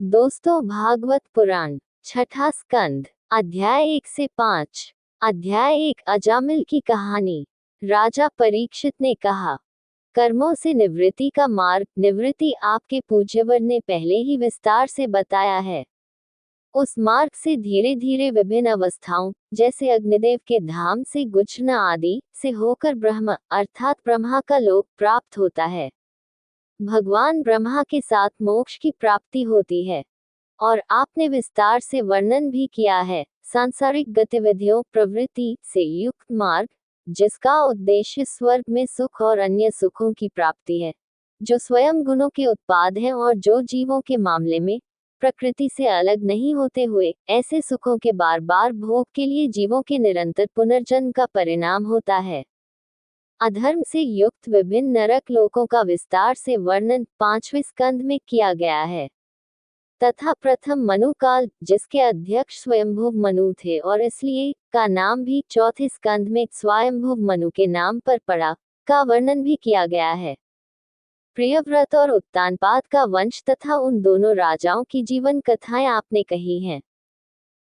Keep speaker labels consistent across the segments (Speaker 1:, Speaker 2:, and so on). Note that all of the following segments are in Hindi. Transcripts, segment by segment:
Speaker 1: दोस्तों, भागवत पुराण छठा स्कंद अध्याय 1 से 5। अध्याय 1 अजामिल की कहानी। राजा परीक्षित ने कहा, कर्मों से निवृत्ति का मार्ग निवृत्ति आपके पूज्यवर ने पहले ही विस्तार से बताया है। उस मार्ग से धीरे धीरे विभिन्न अवस्थाओं जैसे अग्निदेव के धाम से गुच्छन आदि से होकर ब्रह्म अर्थात ब्रह्मा का लोक प्राप्त होता है। भगवान ब्रह्मा के साथ मोक्ष की प्राप्ति होती है। और आपने विस्तार से वर्णन भी किया है सांसारिक गतिविधियों प्रवृत्ति से युक्त मार्ग, जिसका उद्देश्य स्वर्ग में सुख और अन्य सुखों की प्राप्ति है, जो स्वयं गुणों के उत्पाद हैं और जो जीवों के मामले में प्रकृति से अलग नहीं होते हुए ऐसे सुखों के बार बार भोग के लिए जीवों के निरंतर पुनर्जन्म का परिणाम होता है। अधर्म से युक्त विभिन्न नरक लोकों का विस्तार से वर्णन 5वें स्कंद में किया गया है। तथा प्रथम मनु काल, जिसके अध्यक्ष स्वयंभुव मनु थे और इसलिए का नाम भी चौथे स्कंद में स्वयंभुव मनु के नाम पर पड़ा, का वर्णन भी किया गया है। प्रियव्रत और उत्तानपाद का वंश तथा उन दोनों राजाओं की जीवन कथाएं आपने कही हैं।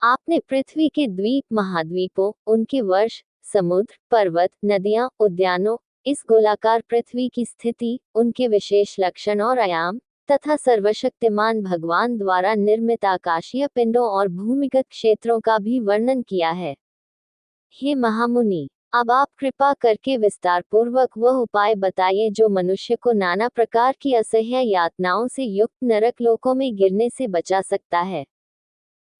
Speaker 1: आपने पृथ्वी के द्वीप महाद्वीपों, उनके वर्ष, समुद्र, पर्वत, नदियां, उद्यानों, इस गोलाकार पृथ्वी की स्थिति, उनके विशेष लक्षण और आयाम तथा सर्वशक्तिमान भगवान द्वारा निर्मित आकाशीय पिंडों और भूमिगत क्षेत्रों का भी वर्णन किया है। हे महामुनि, अब आप कृपा करके विस्तार पूर्वक वह उपाय बताइए जो मनुष्य को नाना प्रकार की असह्य यातनाओं से युक्त नरक लोकों में गिरने से बचा सकता है।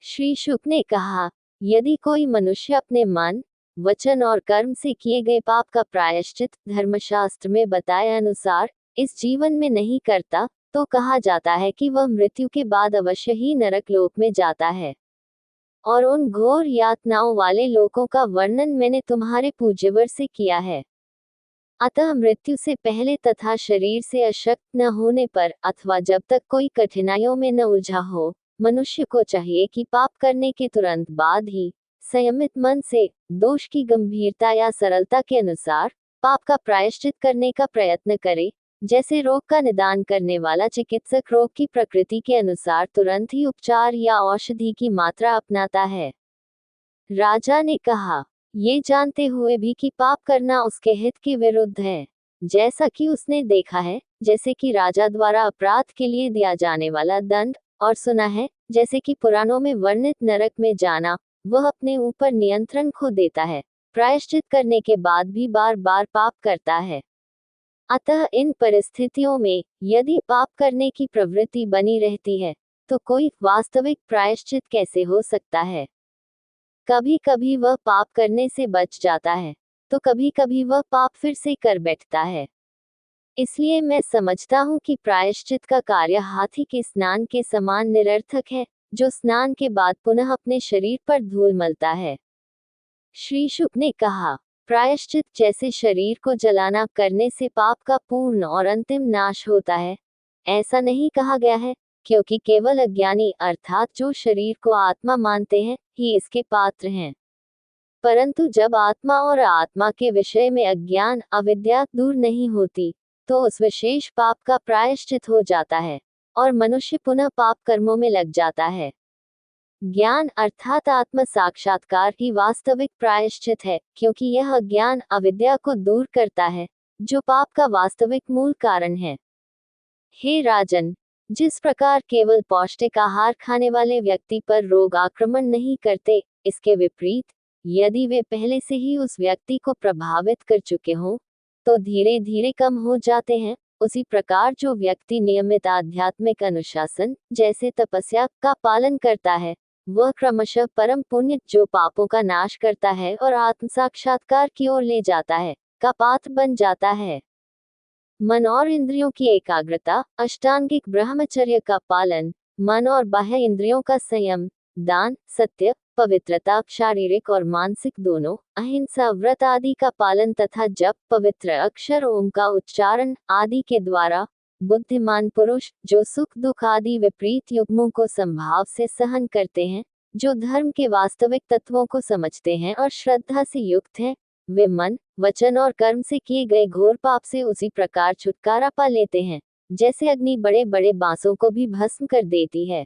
Speaker 1: श्री शुक ने कहा, यदि कोई मनुष्य अपने मन, वचन और कर्म से किए गए पाप का प्रायश्चित धर्मशास्त्र में बताए अनुसार इस जीवन में नहीं करता, तो कहा जाता है कि वह मृत्यु के बाद अवश्य ही नरक लोक में जाता है। और उन घोर यातनाओं वाले लोकों का वर्णन मैंने तुम्हारे पूज्यवर से किया है। अतः मृत्यु से पहले तथा शरीर से अशक्त न होने पर अथवा जब तक कोई कठिनाइयों में न उलझा हो, मनुष्य को चाहिए कि पाप करने के तुरंत बाद ही संयमित मन से दोष की गंभीरता या सरलता के अनुसार पाप का प्रायश्चित करने का प्रयत्न करे, जैसे रोग का निदान करने वाला चिकित्सक रोग की प्रकृति के अनुसार तुरंत ही उपचार या औषधि की मात्रा अपनाता है। राजा ने कहा, ये जानते हुए भी कि पाप करना उसके हित के विरुद्ध है, जैसा कि उसने देखा है, जैसे कि राजा द्वारा अपराध के लिए दिया जाने वाला दंड, और सुना है, जैसे कि पुराणों में वर्णित नरक में जाना, वह अपने ऊपर नियंत्रण खो देता है, प्रायश्चित करने के बाद भी बार बार पाप करता है। अतः इन परिस्थितियों में यदि पाप करने की प्रवृत्ति बनी रहती है, तो कोई वास्तविक प्रायश्चित कैसे हो सकता है। कभी कभी वह पाप करने से बच जाता है, तो कभी कभी वह पाप फिर से कर बैठता है। इसलिए मैं समझता हूँ कि प्रायश्चित का कार्य हाथी के स्नान के समान निरर्थक है, जो स्नान के बाद पुनः अपने शरीर पर धूल मलता है। श्री शुक ने कहा, प्रायश्चित जैसे शरीर को जलाना करने से पाप का पूर्ण और अंतिम नाश होता है, ऐसा नहीं कहा गया है, क्योंकि केवल अज्ञानी अर्थात जो शरीर को आत्मा मानते हैं ही इसके पात्र हैं। परंतु जब आत्मा और आत्मा के विषय में अज्ञान अविद्या दूर नहीं होती, तो उस विशेष पाप का प्रायश्चित हो जाता है और मनुष्य पुनः पाप कर्मों में लग जाता है। ज्ञान अर्थात आत्म साक्षात्कार ही वास्तविक प्रायश्चित है, क्योंकि यह अज्ञान अविद्या को दूर करता है, जो पाप का वास्तविक मूल कारण है। हे राजन, जिस प्रकार केवल पौष्टिक आहार खाने वाले व्यक्ति पर रोग आक्रमण नहीं करते, इसके विपरीत यदि वे पहले से ही उस व्यक्ति को प्रभावित कर चुके हों, तो धीरे धीरे कम हो जाते हैं, उसी प्रकार जो व्यक्ति नियमित आध्यात्मिक अनुशासन जैसे तपस्या का पालन करता है, वह क्रमशः परम पुण्य जो पापों का नाश करता है और आत्म साक्षात्कार की ओर ले जाता है, का पात्र बन जाता है। मन और इंद्रियों की एकाग्रता, अष्टांगिक ब्रह्मचर्य का पालन, मन और बाह्य इंद्रियों का संयम, दान, सत्य, पवित्रता शारीरिक और मानसिक दोनों, अहिंसा व्रत आदि का पालन तथा जप, पवित्र अक्षर ओम का उच्चारण आदि के द्वारा बुद्धिमान पुरुष जो सुख दुख आदि विपरीत युग्मों को संभाव से सहन करते हैं, जो धर्म के वास्तविक तत्वों को समझते हैं और श्रद्धा से युक्त हैं, वे मन, वचन और कर्म से किए गए घोर पाप से उसी प्रकार छुटकारा पा लेते हैं, जैसे अग्नि बड़े बड़े बांसों को भी भस्म कर देती है।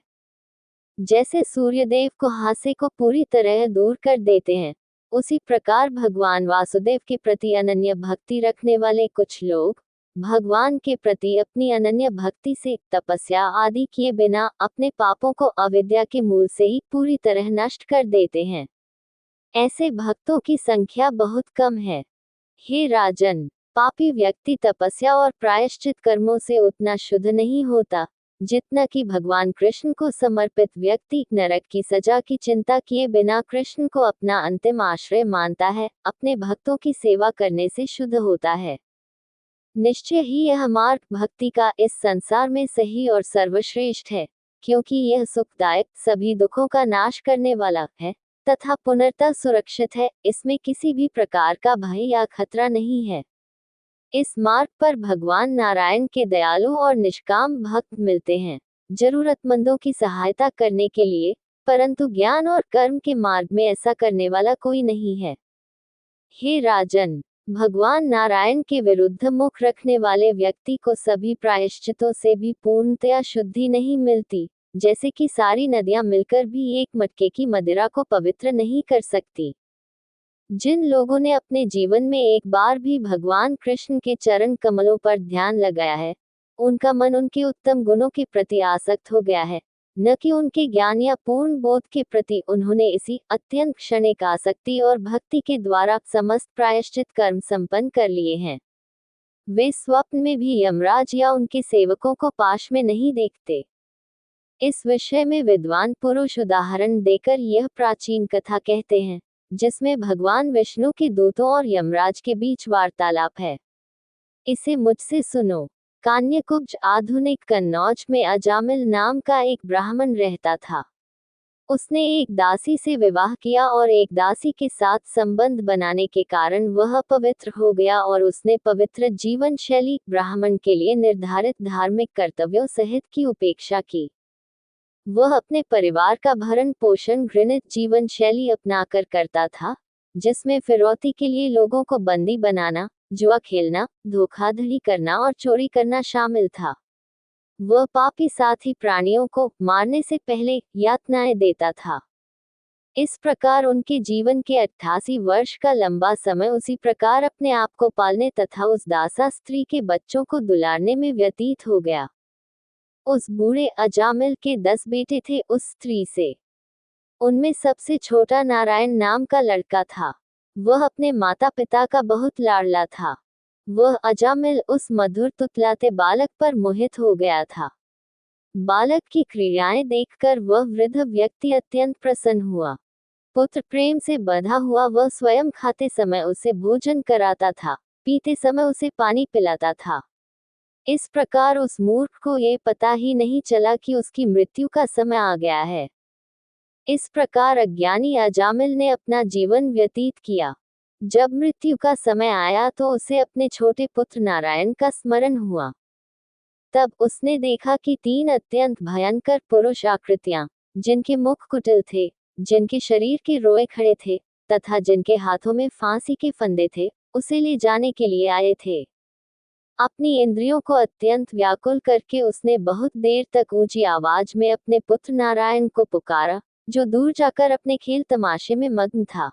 Speaker 1: जैसे सूर्यदेव को हास्य को पूरी तरह दूर कर देते हैं, उसी प्रकार भगवान वासुदेव के प्रति अनन्य भक्ति रखने वाले कुछ लोग भगवान के प्रति अपनी अनन्य भक्ति से तपस्या आदि किए बिना अपने पापों को अविद्या के मूल से ही पूरी तरह नष्ट कर देते हैं। ऐसे भक्तों की संख्या बहुत कम है। हे राजन, पापी व्यक्ति तपस्या और प्रायश्चित कर्मों से उतना शुद्ध नहीं होता जितना कि भगवान कृष्ण को समर्पित व्यक्ति नरक की सजा की चिंता किए बिना कृष्ण को अपना अंतिम आश्रय मानता है, अपने भक्तों की सेवा करने से शुद्ध होता है। निश्चय ही यह मार्ग भक्ति का इस संसार में सही और सर्वश्रेष्ठ है, क्योंकि यह सुखदायक, सभी दुखों का नाश करने वाला है तथा पुनर्तः सुरक्षित है। इसमें किसी भी प्रकार का भय या खतरा नहीं है। इस मार्ग पर भगवान नारायण के दयालु और निष्काम भक्त मिलते हैं, जरूरतमंदों की सहायता करने के लिए, परंतु ज्ञान और कर्म के मार्ग में ऐसा करने वाला कोई नहीं है। हे राजन, भगवान नारायण के विरुद्ध मुख रखने वाले व्यक्ति को सभी प्रायश्चितों से भी पूर्णतया शुद्धि नहीं मिलती, जैसे कि सारी नदियां मिलकर भी एक मटके की मदिरा को पवित्र नहीं कर सकती। जिन लोगों ने अपने जीवन में एक बार भी भगवान कृष्ण के चरण कमलों पर ध्यान लगाया है, उनका मन उनके उत्तम गुणों के प्रति आसक्त हो गया है, न कि उनके ज्ञान या पूर्ण बोध के प्रति। उन्होंने इसी अत्यंत क्षणिक आसक्ति और भक्ति के द्वारा समस्त प्रायश्चित कर्म संपन्न कर लिए हैं। वे स्वप्न में भी यमराज या उनके सेवकों को पाश में नहीं देखते। इस विषय में विद्वान पुरुष उदाहरण देकर यह प्राचीन कथा कहते हैं, जिसमें भगवान विष्णु के दूतों और यमराज के बीच वार्तालाप है। इसे मुझसे सुनो। कान्यकुब्ज आधुनिक कन्नौज में अजामिल नाम का एक ब्राह्मण रहता था। उसने एक दासी से विवाह किया और एक दासी के साथ संबंध बनाने के कारण वह पवित्र हो गया और उसने पवित्र जीवन शैली ब्राह्मण के लिए निर्धारित धार्मिक कर्तव्यों सहित की उपेक्षा की। वह अपने परिवार का भरण पोषण घृणित जीवन शैली अपनाकर करता था, जिसमें फिरौती के लिए लोगों को बंदी बनाना, जुआ खेलना, धोखाधड़ी करना और चोरी करना शामिल था। वह पापी साथी प्राणियों को मारने से पहले यातनाएं देता था। इस प्रकार उनके जीवन के 88 वर्ष का लंबा समय उसी प्रकार अपने आप को पालने तथा उस दासा स्त्री के बच्चों को दुलारने में व्यतीत हो गया। उस बूढ़े अजामिल के 10 बेटे थे उस स्त्री से। उनमें सबसे छोटा नारायण नाम का लड़का था। वह अपने माता पिता का बहुत लाडला था। वह अजामिल उस मधुर तुतलाते बालक पर मोहित हो गया था। बालक की क्रियाएं देखकर वह वृद्ध व्यक्ति अत्यंत प्रसन्न हुआ। पुत्र प्रेम से बंधा हुआ वह स्वयं खाते समय उसे भोजन कराता था, पीते समय उसे पानी पिलाता था। इस प्रकार उस मूर्ख को ये पता ही नहीं चला कि उसकी मृत्यु का समय आ गया है। इस प्रकार अज्ञानी अजामिल ने अपना जीवन व्यतीत किया। जब मृत्यु का समय आया तो उसे अपने छोटे पुत्र नारायण का स्मरण हुआ। तब उसने देखा कि 3 अत्यंत भयंकर पुरुष आकृतियां, जिनके मुख कुटिल थे, जिनके शरीर के रोए खड़े थे तथा जिनके हाथों में फांसी के फंदे थे, उसे ले जाने के लिए आए थे। अपनी इंद्रियों को अत्यंत व्याकुल करके उसने बहुत देर तक ऊंची आवाज में अपने पुत्र नारायण को पुकारा, जो दूर जाकर अपने खेल तमाशे में मग्न था।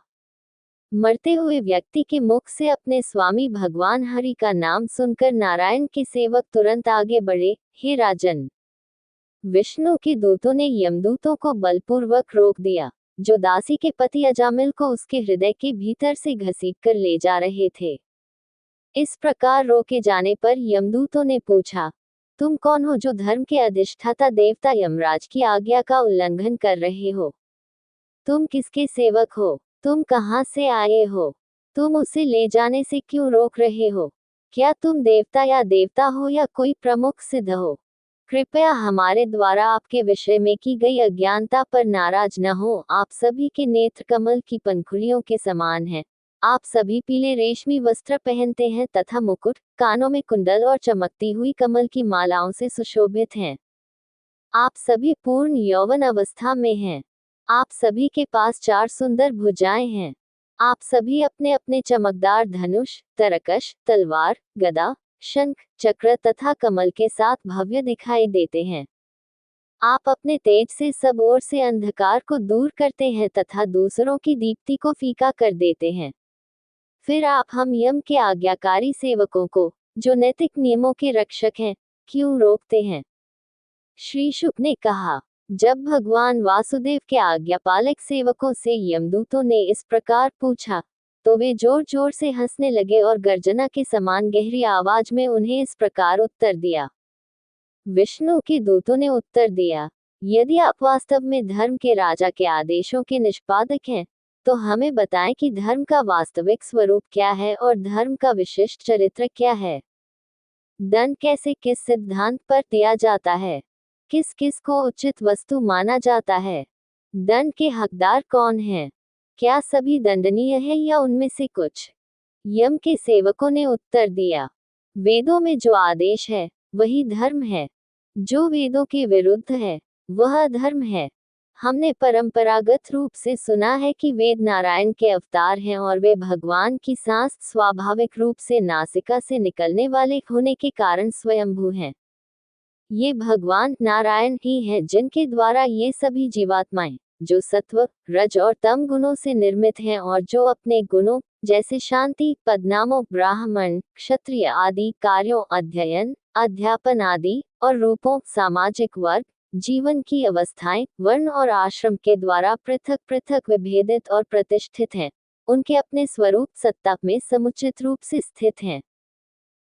Speaker 1: मरते हुए व्यक्ति के मुख से अपने स्वामी भगवान हरि का नाम सुनकर नारायण के सेवक तुरंत आगे बढ़े। हे राजन, विष्णु के दूतों ने यमदूतों को बलपूर्वक रोक दिया, जो दासी के पति अजामिल को उसके हृदय के भीतर से घसीटकर ले जा रहे थे। इस प्रकार रोके जाने पर यमदूतों ने पूछा, तुम कौन हो जो धर्म के अधिष्ठाता देवता यमराज की आज्ञा का उल्लंघन कर रहे हो? तुम किसके सेवक हो? तुम कहाँ से आए हो? तुम उसे ले जाने से क्यों रोक रहे हो? क्या तुम देवता या देवता हो या कोई प्रमुख सिद्ध हो? कृपया हमारे द्वारा आपके विषय में की गई अज्ञानता पर नाराज न हो। आप सभी के नेत्र कमल की पंखुड़ियों के समान हैं। आप सभी पीले रेशमी वस्त्र पहनते हैं तथा मुकुट, कानों में कुंडल और चमकती हुई कमल की मालाओं से सुशोभित हैं। आप सभी पूर्ण यौवन अवस्था में हैं। आप सभी के पास 4 सुंदर भुजाएं हैं। आप सभी अपने अपने चमकदार धनुष, तरकश, तलवार, गदा, शंख, चक्र तथा कमल के साथ भव्य दिखाई देते हैं। आप अपने तेज से सब ओर से अंधकार को दूर करते हैं तथा दूसरों की दीप्ति को फीका कर देते हैं। फिर आप हम यम के आज्ञाकारी सेवकों को, जो नैतिक नियमों के रक्षक हैं, क्यों रोकते हैं? श्री शुक ने कहा, जब भगवान वासुदेव के आज्ञापालक सेवकों से यमदूतों ने इस प्रकार पूछा, तो वे जोर जोर से हंसने लगे और गर्जना के समान गहरी आवाज में उन्हें इस प्रकार उत्तर दिया। विष्णु के दूतों ने उत्तर दिया, यदि आप वास्तव में धर्म के राजा के आदेशों के निष्पादक हैं, तो हमें बताएं कि धर्म का वास्तविक स्वरूप क्या है और धर्म का विशिष्ट चरित्र क्या है। दंड कैसे किस सिद्धांत पर दिया जाता है? किस किस को उचित वस्तु माना जाता है? दंड के हकदार कौन हैं? क्या सभी दंडनीय है या उनमें से कुछ? यम के सेवकों ने उत्तर दिया, वेदों में जो आदेश है वही धर्म है, जो वेदों के विरुद्ध है वह अधर्म है। हमने परंपरागत रूप से सुना है कि वेद नारायण के अवतार हैं और वे भगवान की सांस स्वाभाविक रूप से नासिका से निकलने वाले होने के कारण स्वयंभू हैं। ये भगवान नारायण ही हैं जिनके द्वारा ये सभी जीवात्माएं, जो सत्व, रज और तम गुणों से निर्मित हैं और जो अपने गुणों जैसे शांति, पदनामों, ब्राह्मण, क्षत्रिय आदि कार्यों, अध्ययन, अध्यापन आदि और रूपों, सामाजिक वर्ग, जीवन की अवस्थाएं, वर्ण और आश्रम के द्वारा पृथक पृथक विभेदित और प्रतिष्ठित हैं, उनके अपने स्वरूप सत्ता में समुचित रूप से स्थित हैं।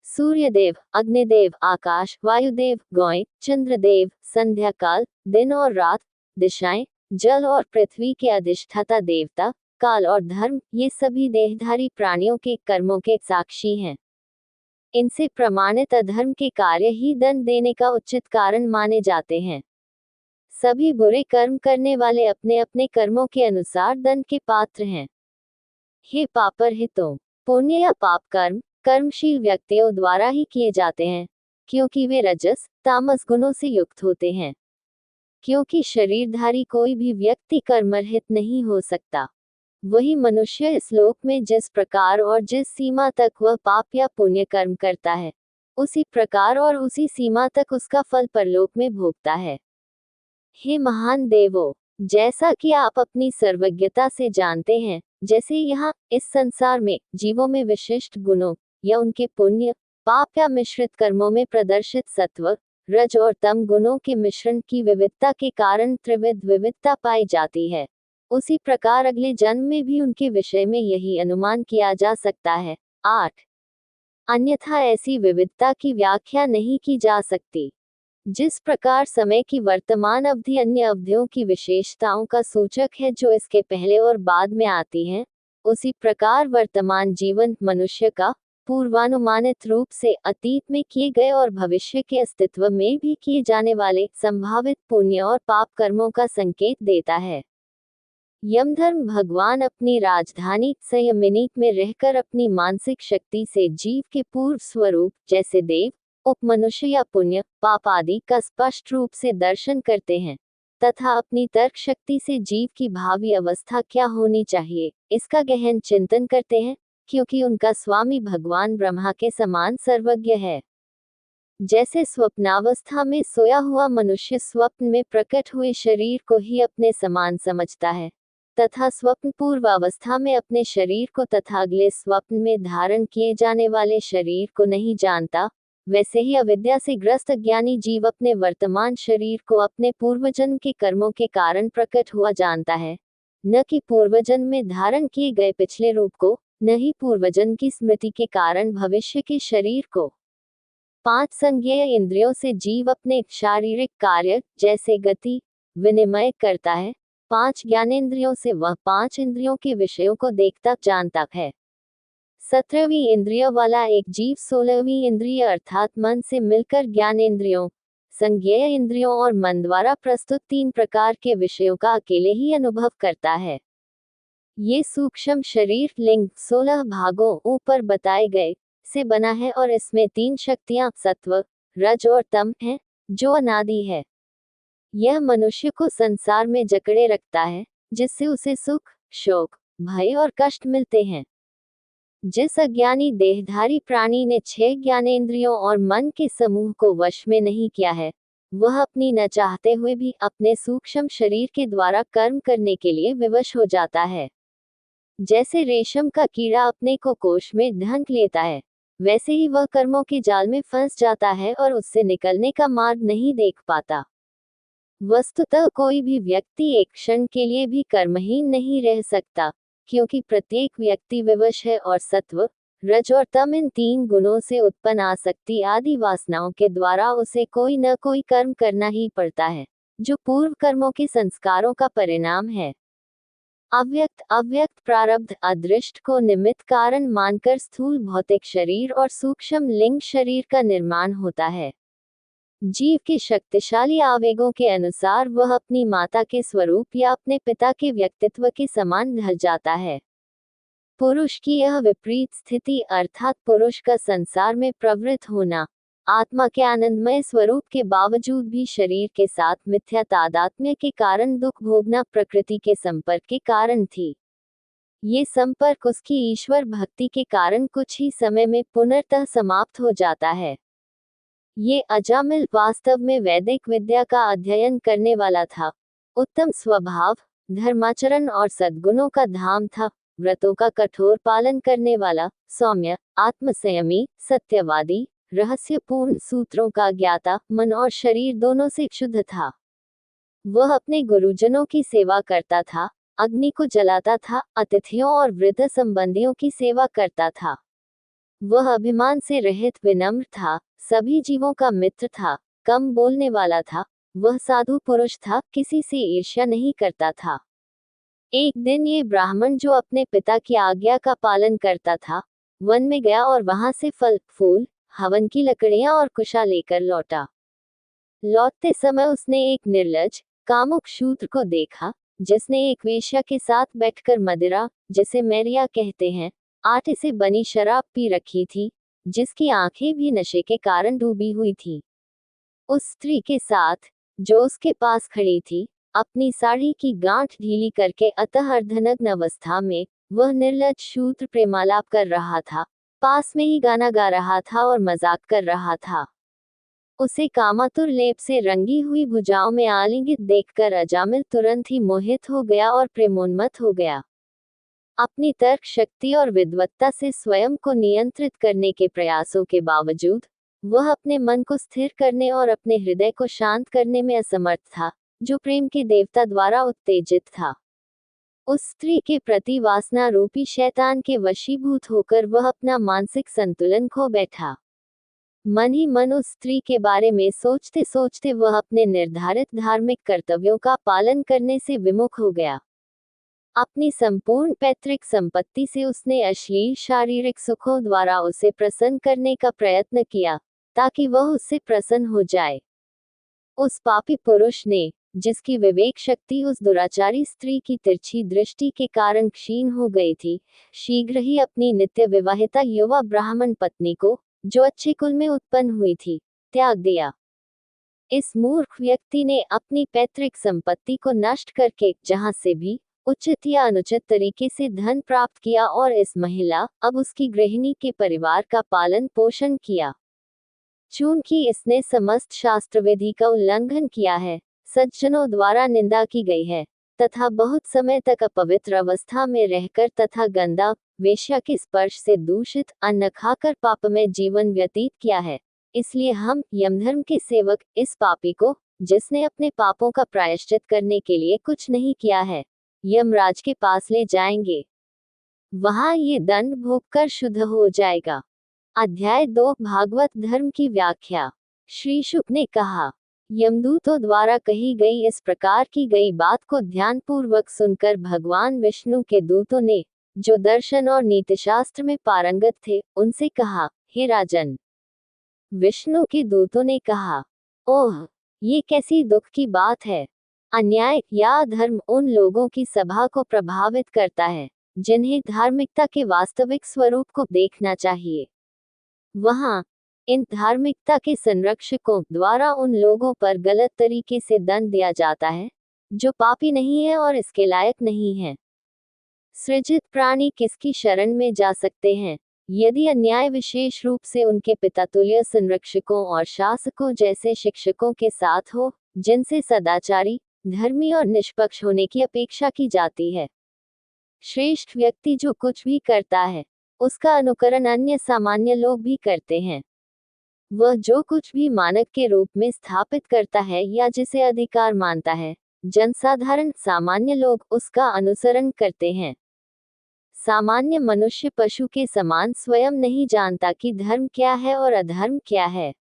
Speaker 1: सूर्यदेव, अग्निदेव, आकाश, वायुदेव, गौएं, चंद्रदेव, संध्या काल, दिन और रात, दिशाएं, जल और पृथ्वी के अधिष्ठाता देवता, काल और धर्म, ये सभी देहधारी प्राणियों के कर्मों के साक्षी हैं। इनसे प्रमाणित अधर्म के कार्य ही दंड देने का उचित कारण माने जाते हैं। सभी बुरे कर्म करने वाले अपने अपने कर्मों के अनुसार दंड के पात्र हैं। हे पापरहितों, पुण्य या पाप कर्म कर्मशील व्यक्तियों द्वारा ही किए जाते हैं, क्योंकि वे रजस, तामस गुणों से युक्त होते हैं। क्योंकि शरीरधारी कोई भी व्यक्ति कर्मरहित नहीं हो सकता। वही मनुष्य इस लोक में जिस प्रकार और जिस सीमा तक वह पाप या पुण्य कर्म करता है, उसी प्रकार और उसी सीमा तक उसका फल परलोक में भोगता है। हे महान देवों, जैसा कि आप अपनी सर्वज्ञता से जानते हैं, जैसे यहाँ इस संसार में जीवों में विशिष्ट गुणों या उनके पुण्य, पाप या मिश्रित कर्मों में प्रदर्शित सत्व, रज और तम गुणों के मिश्रण की विविधता के कारण त्रिविध विविधता पाई जाती है, उसी प्रकार अगले जन्म में भी उनके विषय में यही अनुमान किया जा सकता है। 8. अन्यथा ऐसी विविधता की व्याख्या नहीं की जा सकती। जिस प्रकार समय की वर्तमान अवधि अन्य अवधियों की विशेषताओं का सूचक है जो इसके पहले और बाद में आती हैं, उसी प्रकार वर्तमान जीवन मनुष्य का पूर्वानुमानित रूप से अतीत में किए गए और भविष्य के अस्तित्व में भी किए जाने वाले संभावित पुण्य और पाप कर्मों का संकेत देता है। यमधर्म भगवान अपनी राजधानी संयमिनी में रहकर अपनी मानसिक शक्ति से जीव के पूर्व स्वरूप जैसे देव, उपमनुष्य या पुण्य, पाप आदि का स्पष्ट रूप से दर्शन करते हैं, तथा अपनी तर्क शक्ति से जीव की भावी अवस्था क्या होनी चाहिए, इसका गहन चिंतन करते हैं, क्योंकि उनका स्वामी भगवान ब्रह्मा के समान सर्वज्ञ है। जैसे स्वप्नावस्था में सोया हुआ मनुष्य स्वप्न में प्रकट हुए शरीर को ही अपने समान समझता है, तथा स्वप्न पूर्वावस्था में अपने शरीर को तथा अगले स्वप्न में धारण किए जाने वाले शरीर को नहीं जानता, वैसे ही अविद्या से ग्रस्त ज्ञानी जीव अपने वर्तमान शरीर को अपने पूर्वजन्म के कर्मों के कारण प्रकट हुआ जानता है, न कि पूर्वजन्म में धारण किए गए पिछले रूप को, न ही पूर्वजन्म की स्मृति के कारण भविष्य के शरीर को। 5 संज्ञेय इंद्रियों से जीव अपने शारीरिक कार्य जैसे गति विनिमय करता है। 5 ज्ञानेंद्रियों से वह 5 इंद्रियों के विषयों को देखता जानता है। 17वीं इंद्रिय वाला एक जीव 16वीं इंद्रिय अर्थात मन से मिलकर ज्ञानेंद्रियों, संज्ञेय इंद्रियों और मन द्वारा प्रस्तुत 3 प्रकार के विषयों का अकेले ही अनुभव करता है। ये सूक्ष्म शरीर लिंग 16 भागों ऊपर बताए गए से बना है और इसमें 3 शक्तियां सत्व, रज और तम हैं, जो अनादि है। यह मनुष्य को संसार में जकड़े रखता है, जिससे उसे सुख, शोक, भय और कष्ट मिलते हैं। जिस अज्ञानी देहधारी प्राणी ने 6 ज्ञानेंद्रियों और मन के समूह को वश में नहीं किया है, वह अपनी न चाहते हुए भी अपने सूक्ष्म शरीर के द्वारा कर्म करने के लिए विवश हो जाता है। जैसे रेशम का कीड़ा अपने को कोश में ढंक लेता है, वैसे ही वह कर्मों के जाल में फंस जाता है और उससे निकलने का मार्ग नहीं देख पाता। वस्तुतः कोई भी व्यक्ति एक क्षण के लिए भी कर्महीन नहीं रह सकता, क्योंकि प्रत्येक व्यक्ति विवश है और सत्व, रज और तम इन 3 गुणों से उत्पन्न आसक्ति आदि वासनाओं के द्वारा उसे कोई न कोई कर्म करना ही पड़ता है, जो पूर्व कर्मों के संस्कारों का परिणाम है। अव्यक्त प्रारब्ध अदृष्ट को निमित्त कारण मानकर स्थूल भौतिक शरीर और सूक्ष्म लिंग शरीर का निर्माण होता है। जीव के शक्तिशाली आवेगों के अनुसार वह अपनी माता के स्वरूप या अपने पिता के व्यक्तित्व के समान ढल जाता है। पुरुष की यह विपरीत स्थिति अर्थात पुरुष का संसार में प्रवृत्त होना, आत्मा के आनंदमय स्वरूप के बावजूद भी शरीर के साथ मिथ्या तादात्म्य के कारण दुख भोगना प्रकृति के संपर्क के कारण थी। ये संपर्क उसकी ईश्वर भक्ति के कारण कुछ ही समय में पुनर्तः समाप्त हो जाता है। ये अजामिल वास्तव में वैदिक विद्या का अध्ययन करने वाला था। उत्तम स्वभाव, धर्माचरण और सद्गुणों का धाम था। व्रतों का कठोर पालन करने वाला, सौम्य, आत्मसंयमी, सत्यवादी, रहस्यपूर्ण सूत्रों का ज्ञाता, मन और शरीर दोनों से शुद्ध था। वह अपने गुरुजनों की सेवा करता था, अग्नि को जलाता था, अतिथियों और वृद्ध संबंधियों की सेवा करता था। वह अभिमान से रहित विनम्र था, सभी जीवों का मित्र था, कम बोलने वाला था। वह साधु पुरुष था, किसी से ईर्ष्या नहीं करता था। एक दिन ये ब्राह्मण, जो अपने पिता की आज्ञा का पालन करता था, वन में गया और वहां से फल, फूल, हवन की लकड़ियां और कुशा लेकर लौटा। लौटते समय उसने एक निर्लज, कामुक शूद्र को देखा, जिसने एक वेश्या के साथ बैठकर मदिरा, जिसे मैरिया कहते हैं, आटे से बनी शराब पी रखी थी, जिसकी आंखें भी नशे के कारण डूबी हुई थी। उस स्त्री के साथ, जो उसके पास खड़ी थी, अपनी साड़ी की गांठ ढीली करके अतः अर्धनग्न अवस्था में, वह निर्लज शूद्र प्रेमालाप कर रहा था, पास में ही गाना गा रहा था और मजाक कर रहा था। उसे कामातुर लेप से रंगी हुई भुजाओं में आलिंगित देखकर अजामिल तुरंत ही मोहित हो गया और प्रेमोन्मत्त हो गया। अपनी तर्क शक्ति और विद्वत्ता से स्वयं को नियंत्रित करने के प्रयासों के बावजूद वह अपने मन को स्थिर करने और अपने हृदय को शांत करने में असमर्थ था, जो प्रेम के देवता द्वारा उत्तेजित था। उस स्त्री के प्रति वासना रूपी शैतान के वशीभूत होकर वह अपना मानसिक संतुलन खो बैठा। मन ही मन उस स्त्री के बारे में सोचते सोचते वह अपने निर्धारित धार्मिक कर्तव्यों का पालन करने से विमुख हो गया। अपनी संपूर्ण पैतृक संपत्ति से उसने अश्लील शारीरिक सुखों द्वारा उसे प्रसन्न करने का प्रयत्न किया, ताकि वह उससे प्रसन्न हो जाए। उस पापी पुरुष ने, जिसकी विवेक शक्ति उस दुराचारी स्त्री की तिरछी दृष्टि के कारण क्षीण हो गई थी, शीघ्र ही अपनी नित्य विवाहिता युवा ब्राह्मण पत्नी को, जो अच्छे कुल में उत्पन्न हुई थी, त्याग दिया। इस मूर्ख व्यक्ति ने अपनी पैतृक संपत्ति को नष्ट करके जहां से भी उचित या अनुचित तरीके से धन प्राप्त किया और इस महिला, अब उसकी गृहिणी के परिवार का पालन पोषण किया। चूंकि इसने समस्त शास्त्र विधि का उल्लंघन किया है, सज्जनों द्वारा निंदा की गई है, तथा बहुत समय तक अपवित्र अवस्था में रहकर तथा गंदा, वेश्या के स्पर्श से दूषित अन्न खाकर पापमय जीवन व्यतीत किया है, इसलिए हम, यमधर्म के सेवक, इस पापी को, जिसने अपने पापों का प्रायश्चित करने के लिए कुछ नहीं किया है, यमराज के पास ले जाएंगे। वहां ये दंड भोगकर शुद्ध हो जाएगा। अध्याय 2 भागवत धर्म की व्याख्या। श्री शुक ने कहा, यमदूतों द्वारा कही गई इस प्रकार की गई बात को ध्यानपूर्वक सुनकर भगवान विष्णु के दूतों ने, जो दर्शन और नीतिशास्त्र में पारंगत थे, उनसे कहा, हे राजन। विष्णु के दूतों ने कहा, ओह, ये कैसी दुख की बात है। अन्याय या अधर्म उन लोगों की सभा को प्रभावित करता है, जिन्हें धार्मिकता के वास्तविक स्वरूप को देखना चाहिए। वहां इन धार्मिकता के संरक्षकों द्वारा उन लोगों पर गलत तरीके से दंड दिया जाता है, जो पापी नहीं है और इसके लायक नहीं है। सृजित प्राणी किसकी शरण में जा सकते हैं, यदि अन्याय विशेष रूप से उनके पितातुल्य संरक्षकों और शासकों जैसे शिक्षकों के साथ हो, जिनसे सदाचारी, धर्मी और निष्पक्ष होने की अपेक्षा की जाती है। श्रेष्ठ व्यक्ति जो कुछ भी करता है, उसका अनुकरण अन्य सामान्य लोग भी करते हैं। वह जो कुछ भी मानक के रूप में स्थापित करता है या जिसे अधिकार मानता है, जनसाधारण सामान्य लोग उसका अनुसरण करते हैं। सामान्य मनुष्य पशु के समान स्वयं नहीं जानता कि धर्म क्या है और अधर्म क्या है।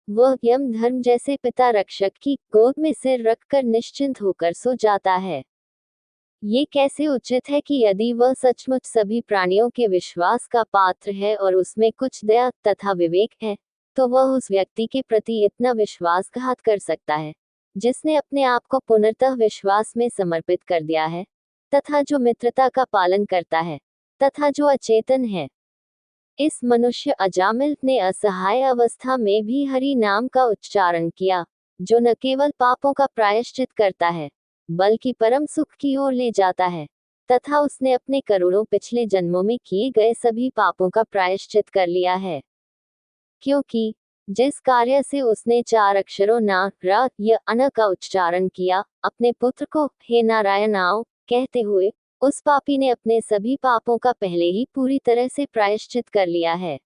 Speaker 1: वह यम धर्म जैसे पिता रक्षक की गोद में सिर रखकर निश्चिंत होकर सो जाता है। ये कैसे उचित है कि यदि वह सचमुच सभी प्राणियों के विश्वास का पात्र है और उसमें कुछ दया तथा विवेक है, तो वह उस व्यक्ति के प्रति इतना विश्वासघात कर सकता है, जिसने अपने आप को पूर्णतः विश्वास में समर्पित कर दिया है, तथा जो मित्रता का पालन करता है, तथा जो अचेतन है। इस मनुष्य अजामिल ने असहाय अवस्था में भी हरि नाम का उच्चारण किया, जो न केवल पापों का प्रायश्चित करता है, बल्कि परम सुख की ओर ले जाता है, तथा उसने अपने करोड़ों पिछले जन्मों में किए गए सभी पापों का प्रायश्चित कर लिया है। क्योंकि जिस कार्य से उसने 4 अक्षरों ना र य अन का उच्चारण किया, अपने पुत्र को हे नारायण आओ कहते हुए, उस पापी ने अपने सभी पापों का पहले ही पूरी तरह से प्रायश्चित कर लिया है।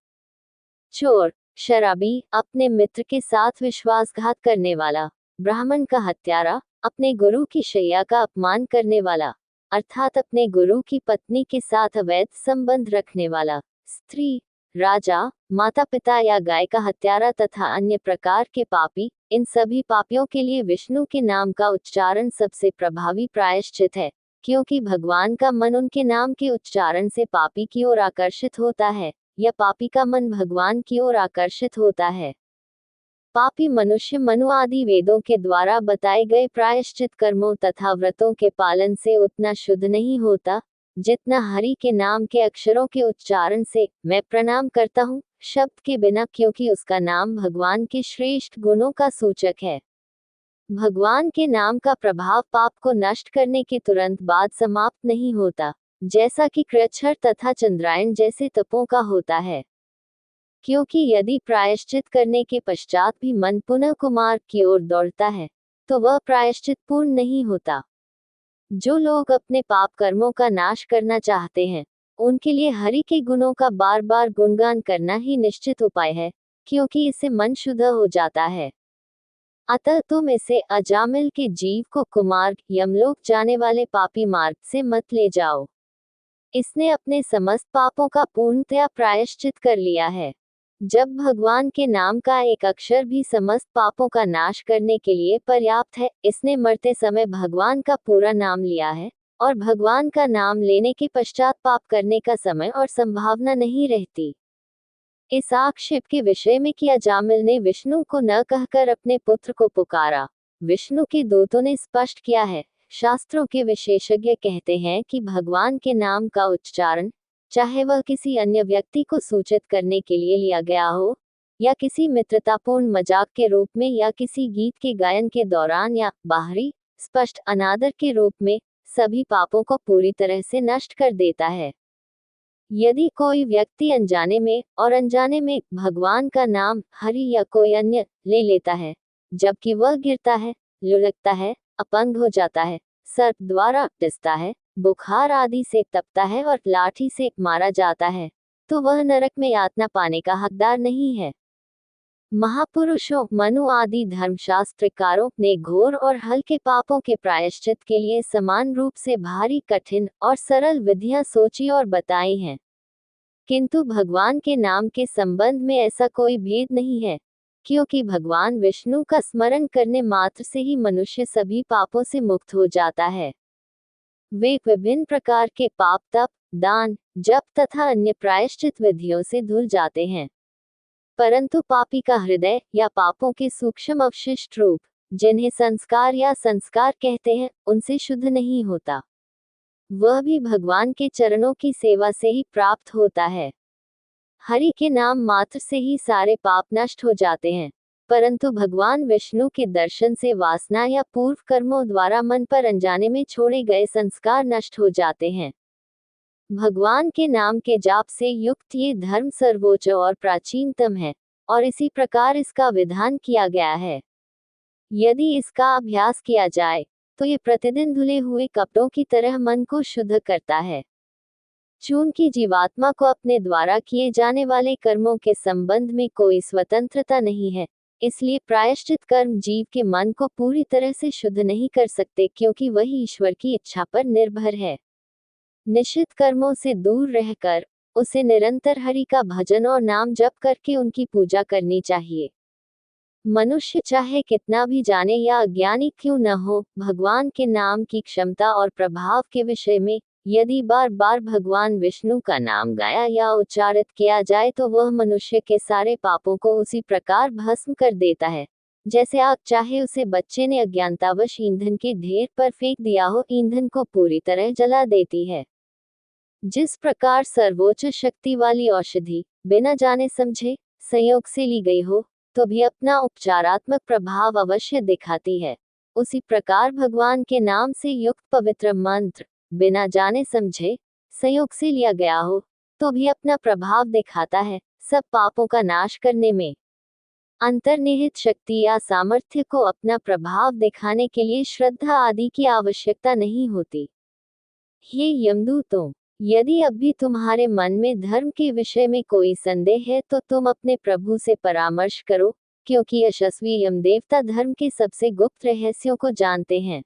Speaker 1: चोर, शराबी, अपने मित्र के साथ विश्वासघात करने वाला, ब्राह्मण का हत्यारा, अपने गुरु की शैया का अपमान करने वाला, अर्थात अपने गुरु की पत्नी के साथ अवैध संबंध रखने वाला, स्त्री, राजा, माता पिता या गाय का हत्यारा तथा अन्य प्रकार के पापी, इन सभी पापियों के लिए विष्णु के नाम का उच्चारण सबसे प्रभावी प्रायश्चित है, क्योंकि भगवान का मन उनके नाम के उच्चारण से पापी की ओर आकर्षित होता है, या पापी का मन भगवान की ओर आकर्षित होता है। पापी मनुष्य मनु आदि वेदों के द्वारा बताए गए प्रायश्चित कर्मों तथा व्रतों के पालन से उतना शुद्ध नहीं होता, जितना हरि के नाम के अक्षरों के उच्चारण से मैं प्रणाम करता हूँ शब्द के बिना, क्योंकि उसका नाम भगवान के श्रेष्ठ गुणों का सूचक है। भगवान के नाम का प्रभाव पाप को नष्ट करने के तुरंत बाद समाप्त नहीं होता, जैसा कि कृच्छ्र तथा चंद्रायन जैसे तपों का होता है। क्योंकि यदि प्रायश्चित करने के पश्चात भी मन पुनः कुमार की ओर दौड़ता है, तो वह प्रायश्चित पूर्ण नहीं होता। जो लोग अपने पाप कर्मों का नाश करना चाहते हैं, उनके लिए हरि के गुणों का बार बार गुणगान करना ही निश्चित उपाय है, क्योंकि इससे मन शुद्ध हो जाता है। अतः तुम इसे अजामिल के जीव को कुमार्ग यमलोक जाने वाले पापी मार्ग से मत ले जाओ। इसने अपने समस्त पापों का पूर्णतया प्रायश्चित कर लिया है। जब भगवान के नाम का एक अक्षर भी समस्त पापों का नाश करने के लिए पर्याप्त है, इसने मरते समय भगवान का पूरा नाम लिया है, और भगवान का नाम लेने के पश्चात पाप करने का समय और संभावना नहीं रहती। इस आक्षेप के विषय में कि अजामिल ने विष्णु को न कहकर अपने पुत्र को पुकारा, विष्णु के दूतों ने स्पष्ट किया है। शास्त्रों के विशेषज्ञ कहते हैं कि भगवान के नाम का उच्चारण, चाहे वह किसी अन्य व्यक्ति को सूचित करने के लिए लिया गया हो, या किसी मित्रतापूर्ण मजाक के रूप में, या किसी गीत के गायन के दौरान, या बाहरी स्पष्ट अनादर के रूप में, सभी पापों को पूरी तरह से नष्ट कर देता है। यदि कोई व्यक्ति अनजाने में और अनजाने में भगवान का नाम हरि या कोई अन्य ले लेता है, जबकि वह गिरता है, लुढ़कता है, अपंग हो जाता है, सर्प द्वारा डसता है, बुखार आदि से तपता है और लाठी से मारा जाता है, तो वह नरक में यातना पाने का हकदार नहीं है। महापुरुषों, मनु आदि धर्मशास्त्रकारों ने घोर और हल्के पापों के प्रायश्चित के लिए समान रूप से भारी, कठिन और सरल विधियां सोची और बताई हैं। किंतु भगवान के नाम के संबंध में ऐसा कोई भेद नहीं है, क्योंकि भगवान विष्णु का स्मरण करने मात्र से ही मनुष्य सभी पापों से मुक्त हो जाता है। वे विभिन्न प्रकार के पाप, तप, दान, जप तथा अन्य प्रायश्चित विधियों से धुल जाते हैं, परंतु पापी का हृदय या पापों के सूक्ष्म अवशिष्ट रूप, जिन्हें संस्कार या संस्कार कहते हैं, उनसे शुद्ध नहीं होता। वह भी भगवान के चरणों की सेवा से ही प्राप्त होता है। हरि के नाम मात्र से ही सारे पाप नष्ट हो जाते हैं, परंतु भगवान विष्णु के दर्शन से वासना या पूर्व कर्मों द्वारा मन पर अनजाने में छोड़े गए संस्कार नष्ट हो जाते हैं। भगवान के नाम के जाप से युक्त ये धर्म सर्वोच्च और प्राचीनतम है, और इसी प्रकार इसका विधान किया गया है। यदि इसका अभ्यास किया जाए तो ये प्रतिदिन धुले हुए कपड़ों की तरह मन को शुद्ध करता है। चूंकि जीवात्मा को अपने द्वारा किए जाने वाले कर्मों के संबंध में कोई स्वतंत्रता नहीं है, इसलिए प्रायश्चित कर्म जीव के मन को पूरी तरह से शुद्ध नहीं कर सकते, क्योंकि वही ईश्वर की इच्छा पर निर्भर है। निश्चित कर्मों से दूर रहकर उसे निरंतर हरि का भजन और नाम जप करके उनकी पूजा करनी चाहिए। मनुष्य चाहे कितना भी जाने या अज्ञानी क्यों न हो, भगवान के नाम की क्षमता और प्रभाव के विषय में यदि बार बार भगवान विष्णु का नाम गाया या उच्चारित किया जाए तो वह मनुष्य के सारे पापों को उसी प्रकार भस्म कर देता है, जैसे आग चाहे उसे बच्चे ने अज्ञानतावश ईंधन के ढेर पर फेंक दिया हो, ईंधन को पूरी तरह जला देती है। जिस प्रकार सर्वोच्च शक्ति वाली औषधि बिना जाने समझे संयोग से ली गई हो तो भी अपना उपचारात्मक प्रभाव अवश्य दिखाती है, उसी प्रकार भगवान के नाम से युक्त पवित्र मंत्र बिना जाने समझे संयोग से लिया गया हो तो भी अपना प्रभाव दिखाता है, सब पापों का नाश करने में। अंतर्निहित शक्ति या सामर्थ्य को अपना प्रभाव दिखाने के लिए श्रद्धा आदि की आवश्यकता नहीं होती। हे यमदूतों, यदि अब भी तुम्हारे मन में धर्म के विषय में कोई संदेह है तो तुम अपने प्रभु से परामर्श करो, क्योंकि यशस्वी यमदेवता धर्म के सबसे गुप्त रहस्यों को जानते हैं।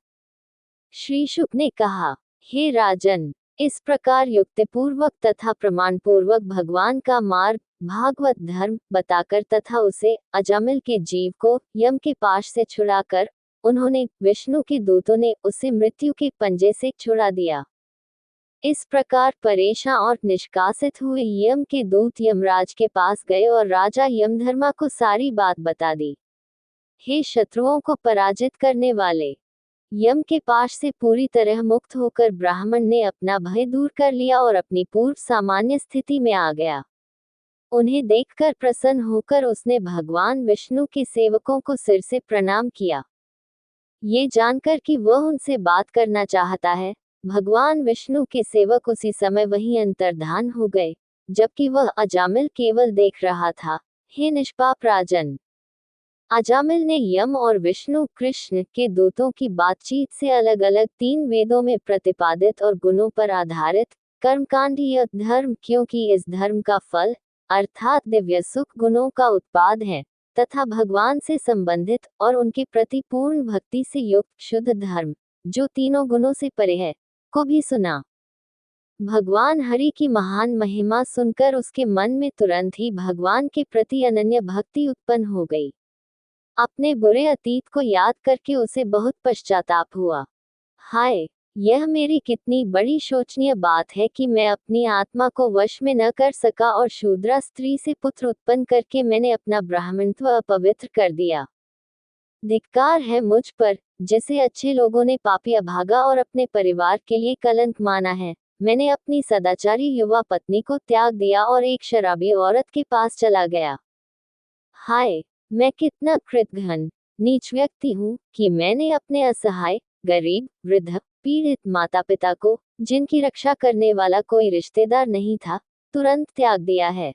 Speaker 1: श्री शुक ने कहा, हे राजन, इस प्रकार युक्तिपूर्वक तथा प्रमाणपूर्वक भगवान का मार्ग भागवत धर्म बताकर तथा उसे अजामिल के जीव को यम के पाश से छुड़ाकर उन्होंने विष्णु के दूतों ने उसे मृत्यु के पंजे से छुड़ा दिया। इस प्रकार परेशान और निष्कासित हुए यम के दूत यमराज के पास गए और राजा यमधर्मा को सारी बात बता दी। हे शत्रुओं को पराजित करने वाले, यम के पाश से पूरी तरह मुक्त होकर ब्राह्मण ने अपना भय दूर कर लिया और अपनी पूर्व सामान्य स्थिति में आ गया। उन्हें देखकर प्रसन्न होकर उसने भगवान विष्णु के सेवकों को सिर से प्रणाम किया। ये जानकर कि वह उनसे बात करना चाहता है, भगवान विष्णु के सेवक उसी समय वहीं अंतर्धान हो गए, जबकि वह अजामिल केवल देख रहा था। हे निष्पाप राजन, अजामिल ने यम और विष्णु कृष्ण के दूतों की बातचीत से अलग अलग 3 वेदों में प्रतिपादित और गुणों पर आधारित कर्मकांडीय धर्म, क्योंकि इस धर्म का फल अर्थात दिव्य सुख गुणों का उत्पाद है, तथा भगवान से संबंधित और उनके प्रति पूर्ण भक्ति से युक्त शुद्ध धर्म जो तीनों गुणों से परे है, को भी सुना। भगवान हरि की महान महिमा सुनकर उसके मन में तुरंत ही भगवान के प्रति अनन्य भक्ति उत्पन्न हो गई। अपने बुरे अतीत को याद करके उसे बहुत पश्चाताप हुआ। हाय, यह मेरी कितनी बड़ी शोचनीय बात है कि मैं अपनी आत्मा को वश में न कर सका और शूद्रा स्त्री से पुत्र उत्पन्न करके मैंने अपना ब्राह्मणत्व अपवित्र कर दिया। धिक्कार है मुझ पर, जिसे अच्छे लोगों ने पापी अभागा और अपने परिवार के लिए कलंक माना है। मैंने अपनी सदाचारी युवा पत्नी को त्याग दिया और एक शराबी औरत के पास चला गया। हाय, मैं कितना कृतघ्न नीच व्यक्ति हूँ कि मैंने अपने असहाय, गरीब, वृद्ध, पीड़ित माता पिता को, जिनकी रक्षा करने वाला कोई रिश्तेदार नहीं था, तुरंत त्याग दिया है।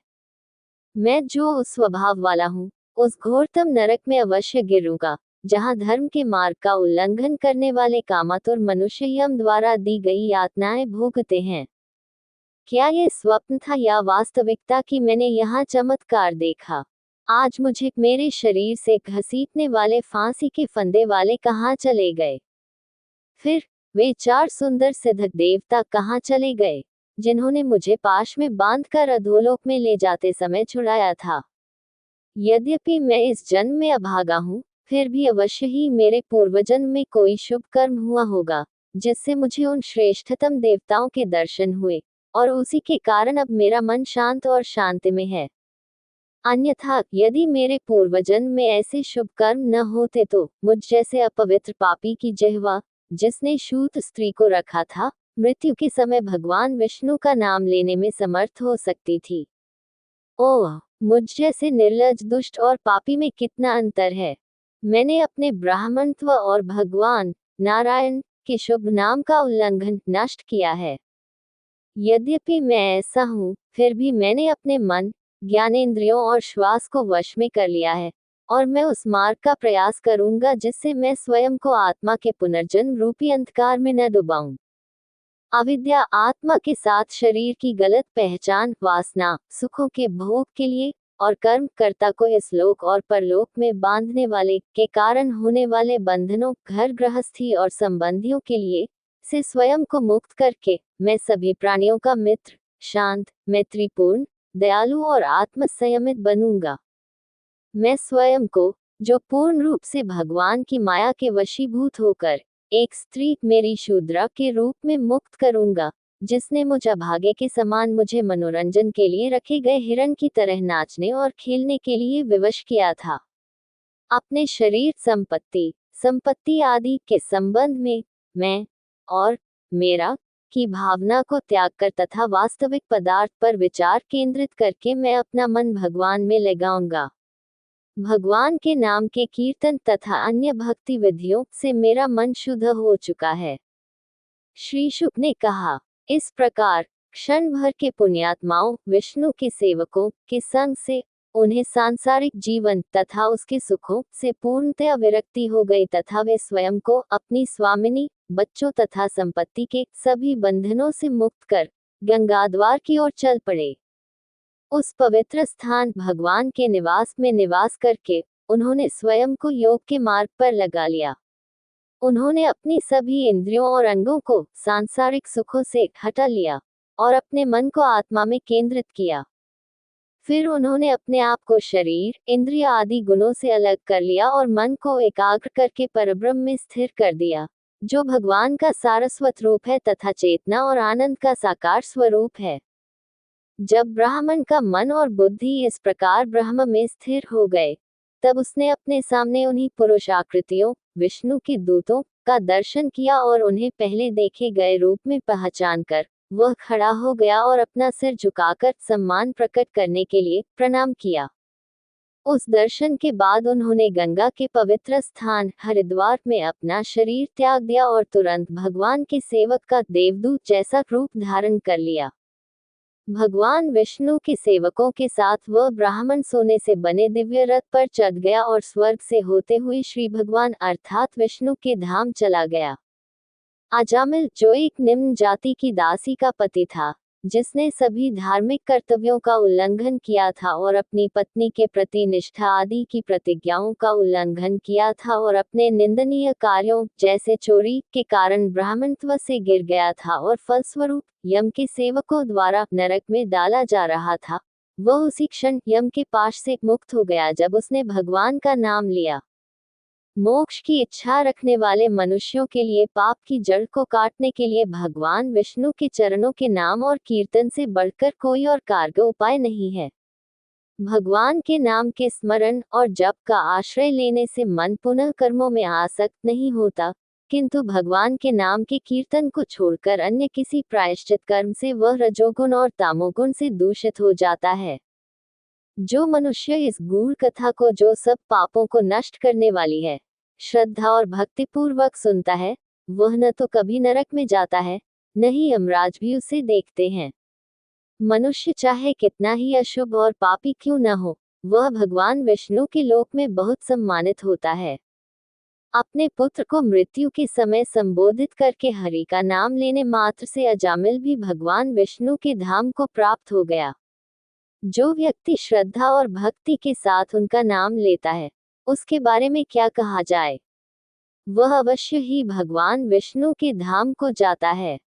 Speaker 1: मैं जो उस स्वभाव वाला हूँ, उस घोरतम नरक में अवश्य गिरूंगा, जहाँ धर्म के मार्ग का उल्लंघन करने वाले कामातुर मनुष्य यम द्वारा दी गई यातनाएं भोगते हैं। क्या ये स्वप्न था या वास्तविकता कि मैंने यहाँ चमत्कार देखा? आज मुझे मेरे शरीर से घसीटने वाले फांसी के फंदे वाले कहाँ चले गए? फिर वे 4 सुंदर सिद्धक देवता कहाँ चले गए, जिन्होंने मुझे पाश में बांधकर अधोलोक में ले जाते समय छुड़ाया था? यद्यपि मैं इस जन्म में अभागा हूँ, फिर भी अवश्य ही मेरे पूर्वजन्म में कोई शुभ कर्म हुआ होगा, जिससे मुझे उन श्रेष्ठतम देवताओं के दर्शन हुए, और उसी के कारण अब मेरा मन शांत और शांति में है। अन्यथा यदि मेरे पूर्वजन्म में ऐसे शुभ कर्म न होते तो मुझ जैसे अपवित्र पापी की जिह्वा, जिसने शूद्र स्त्री को रखा था, मृत्यु के समय भगवान विष्णु का नाम लेने में समर्थ हो सकती थी। ओह, मुझ जैसे निर्लज, दुष्ट और पापी में कितना अंतर है। मैंने अपने ब्राह्मणत्व और भगवान नारायण के शुभ नाम का उल्लंघन नष्ट किया है। यद्यपि मैं ऐसा हूँ, फिर भी मैंने अपने मन, ज्ञानेंद्रियों और श्वास को वश में कर लिया है, और मैं उस मार्ग का प्रयास करूंगा जिससे मैं स्वयं को आत्मा के पुनर्जन्म रूपी अंधकार में न डुबाऊं। अविद्या आत्मा के साथ शरीर की गलत पहचान, वासना, सुखों के भोग के लिए और कर्म कर्ता को इस लोक और परलोक में बांधने वाले के कारण होने वाले बंधनों, घर गृहस्थी और संबंधियों के लिए से स्वयं को मुक्त करके मैं सभी प्राणियों का मित्र, शांत, मैत्रीपूर्ण, दयालु और आत्म संयमित बनूंगा। मैं स्वयं को, जो पूर्ण रूप से भगवान की माया के वशीभूत होकर एक स्त्री, मेरी शूद्रा के रूप में मुक्त करूंगा, जिसने मुझ अभागे के समान मुझे मनोरंजन के लिए रखे गए हिरण की तरह नाचने और खेलने के लिए विवश किया था। अपने शरीर, संपत्ति आदि के संबंध में मैं और मेरा की भावना को त्याग कर तथा वास्तविक पदार्थ पर विचार केंद्रित करके मैं अपना मन भगवान में लगाऊंगा। भगवान के नाम के कीर्तन तथा अन्य भक्ति विधियों से मेरा मन शुद्ध हो चुका है। श्री शुक ने कहा, इस प्रकार क्षण भर के पुण्यात्माओं, विष्णु के सेवकों के संग से उन्हें सांसारिक जीवन तथा उसके सुखों से पूर्णतया विरक्ति हो गई तथा वे स्वयं को अपनी स्वामिनी, बच्चों तथा संपत्ति के सभी बंधनों से मुक्त कर गंगाद्वार की ओर चल पड़े। उस पवित्र स्थान भगवान के निवास में निवास करके उन्होंने स्वयं को योग के मार्ग पर लगा लिया। उन्होंने अपनी सभी इंद्रियों और अंगों को सांसारिक सुखों से हटा लिया और अपने मन को आत्मा में केंद्रित किया। फिर उन्होंने अपने आप को शरीर, इंद्रिय आदि गुणों से अलग कर लिया और मन को एकाग्र करके परब्रह्म में स्थिर कर दिया, जो भगवान का सारस्वत रूप है तथा चेतना और आनंद का साकार स्वरूप है। जब ब्राह्मण का मन और बुद्धि इस प्रकार ब्रह्म में स्थिर हो गए, तब उसने अपने सामने उन्हीं पुरुष आकृतियों, विष्णु के दूतों का दर्शन किया और उन्हें पहले देखे गए रूप में पहचानकर वह खड़ा हो गया और अपना सिर झुकाकर सम्मान प्रकट करने के लिए प्रणाम किया। उस दर्शन के बाद उन्होंने गंगा के पवित्र स्थान हरिद्वार में अपना शरीर त्याग दिया और तुरंत भगवान के सेवक का देवदूत जैसा रूप धारण कर लिया। भगवान विष्णु के सेवकों के साथ वह ब्राह्मण सोने से बने दिव्य रथ पर चढ़ गया और स्वर्ग से होते हुए श्री भगवान अर्थात विष्णु के धाम चला गया। अजामिल, जो एक निम्न जाति की दासी का पति था, जिसने सभी धार्मिक कर्तव्यों का उल्लंघन किया था और अपनी पत्नी के प्रति निष्ठा आदि की प्रतिज्ञाओं का उल्लंघन किया था और अपने निंदनीय कार्यों जैसे चोरी के कारण ब्राह्मणत्व से गिर गया था और फलस्वरूप यम के सेवकों द्वारा नरक में डाला जा रहा था, वह उसी क्षण यम के पाश से मुक्त हो गया जब उसने भगवान का नाम लिया। मोक्ष की इच्छा रखने वाले मनुष्यों के लिए पाप की जड़ को काटने के लिए भगवान विष्णु के चरणों के नाम और कीर्तन से बढ़कर कोई और कारगर उपाय नहीं है। भगवान के नाम के स्मरण और जप का आश्रय लेने से मन पुनः कर्मों में आसक्त नहीं होता, किंतु भगवान के नाम के कीर्तन को छोड़कर अन्य किसी प्रायश्चित कर्म से वह रजोगुण और तामोगुण से दूषित हो जाता है। जो मनुष्य इस गूढ़ कथा को, जो सब पापों को नष्ट करने वाली है, श्रद्धा और भक्ति पूर्वक सुनता है, वह न तो कभी नरक में जाता है, न ही यमराज भी उसे देखते हैं। मनुष्य चाहे कितना ही अशुभ और पापी क्यों न हो, वह भगवान विष्णु के लोक में बहुत सम्मानित होता है। अपने पुत्र को मृत्यु के समय संबोधित करके हरि का नाम लेने मात्र से अजामिल भी भगवान विष्णु के धाम को प्राप्त हो गया। जो व्यक्ति श्रद्धा और भक्ति के साथ उनका नाम लेता है, उसके बारे में क्या कहा जाए। वह अवश्य ही भगवान विष्णु के धाम को जाता है।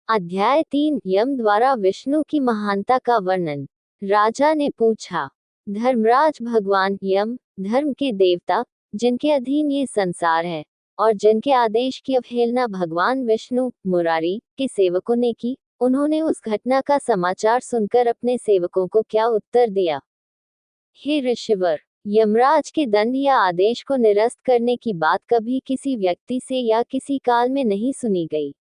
Speaker 1: अध्याय 3, यम द्वारा विष्णु की महानता का वर्णन। राजा ने पूछा, धर्मराज, भगवान यम धर्म के देवता, जिनके अधीन ये संसार है और जिनके आदेश की अवहेलना भगवान विष्णु मुरारी के सेवकों ने की, उन्होंने उस घटना का समाचार सुनकर अपने सेवकों को क्या उत्तर दिया। हे ऋषिवर, यमराज के दंड या आदेश को निरस्त करने की बात कभी किसी व्यक्ति से या किसी काल में नहीं सुनी गई।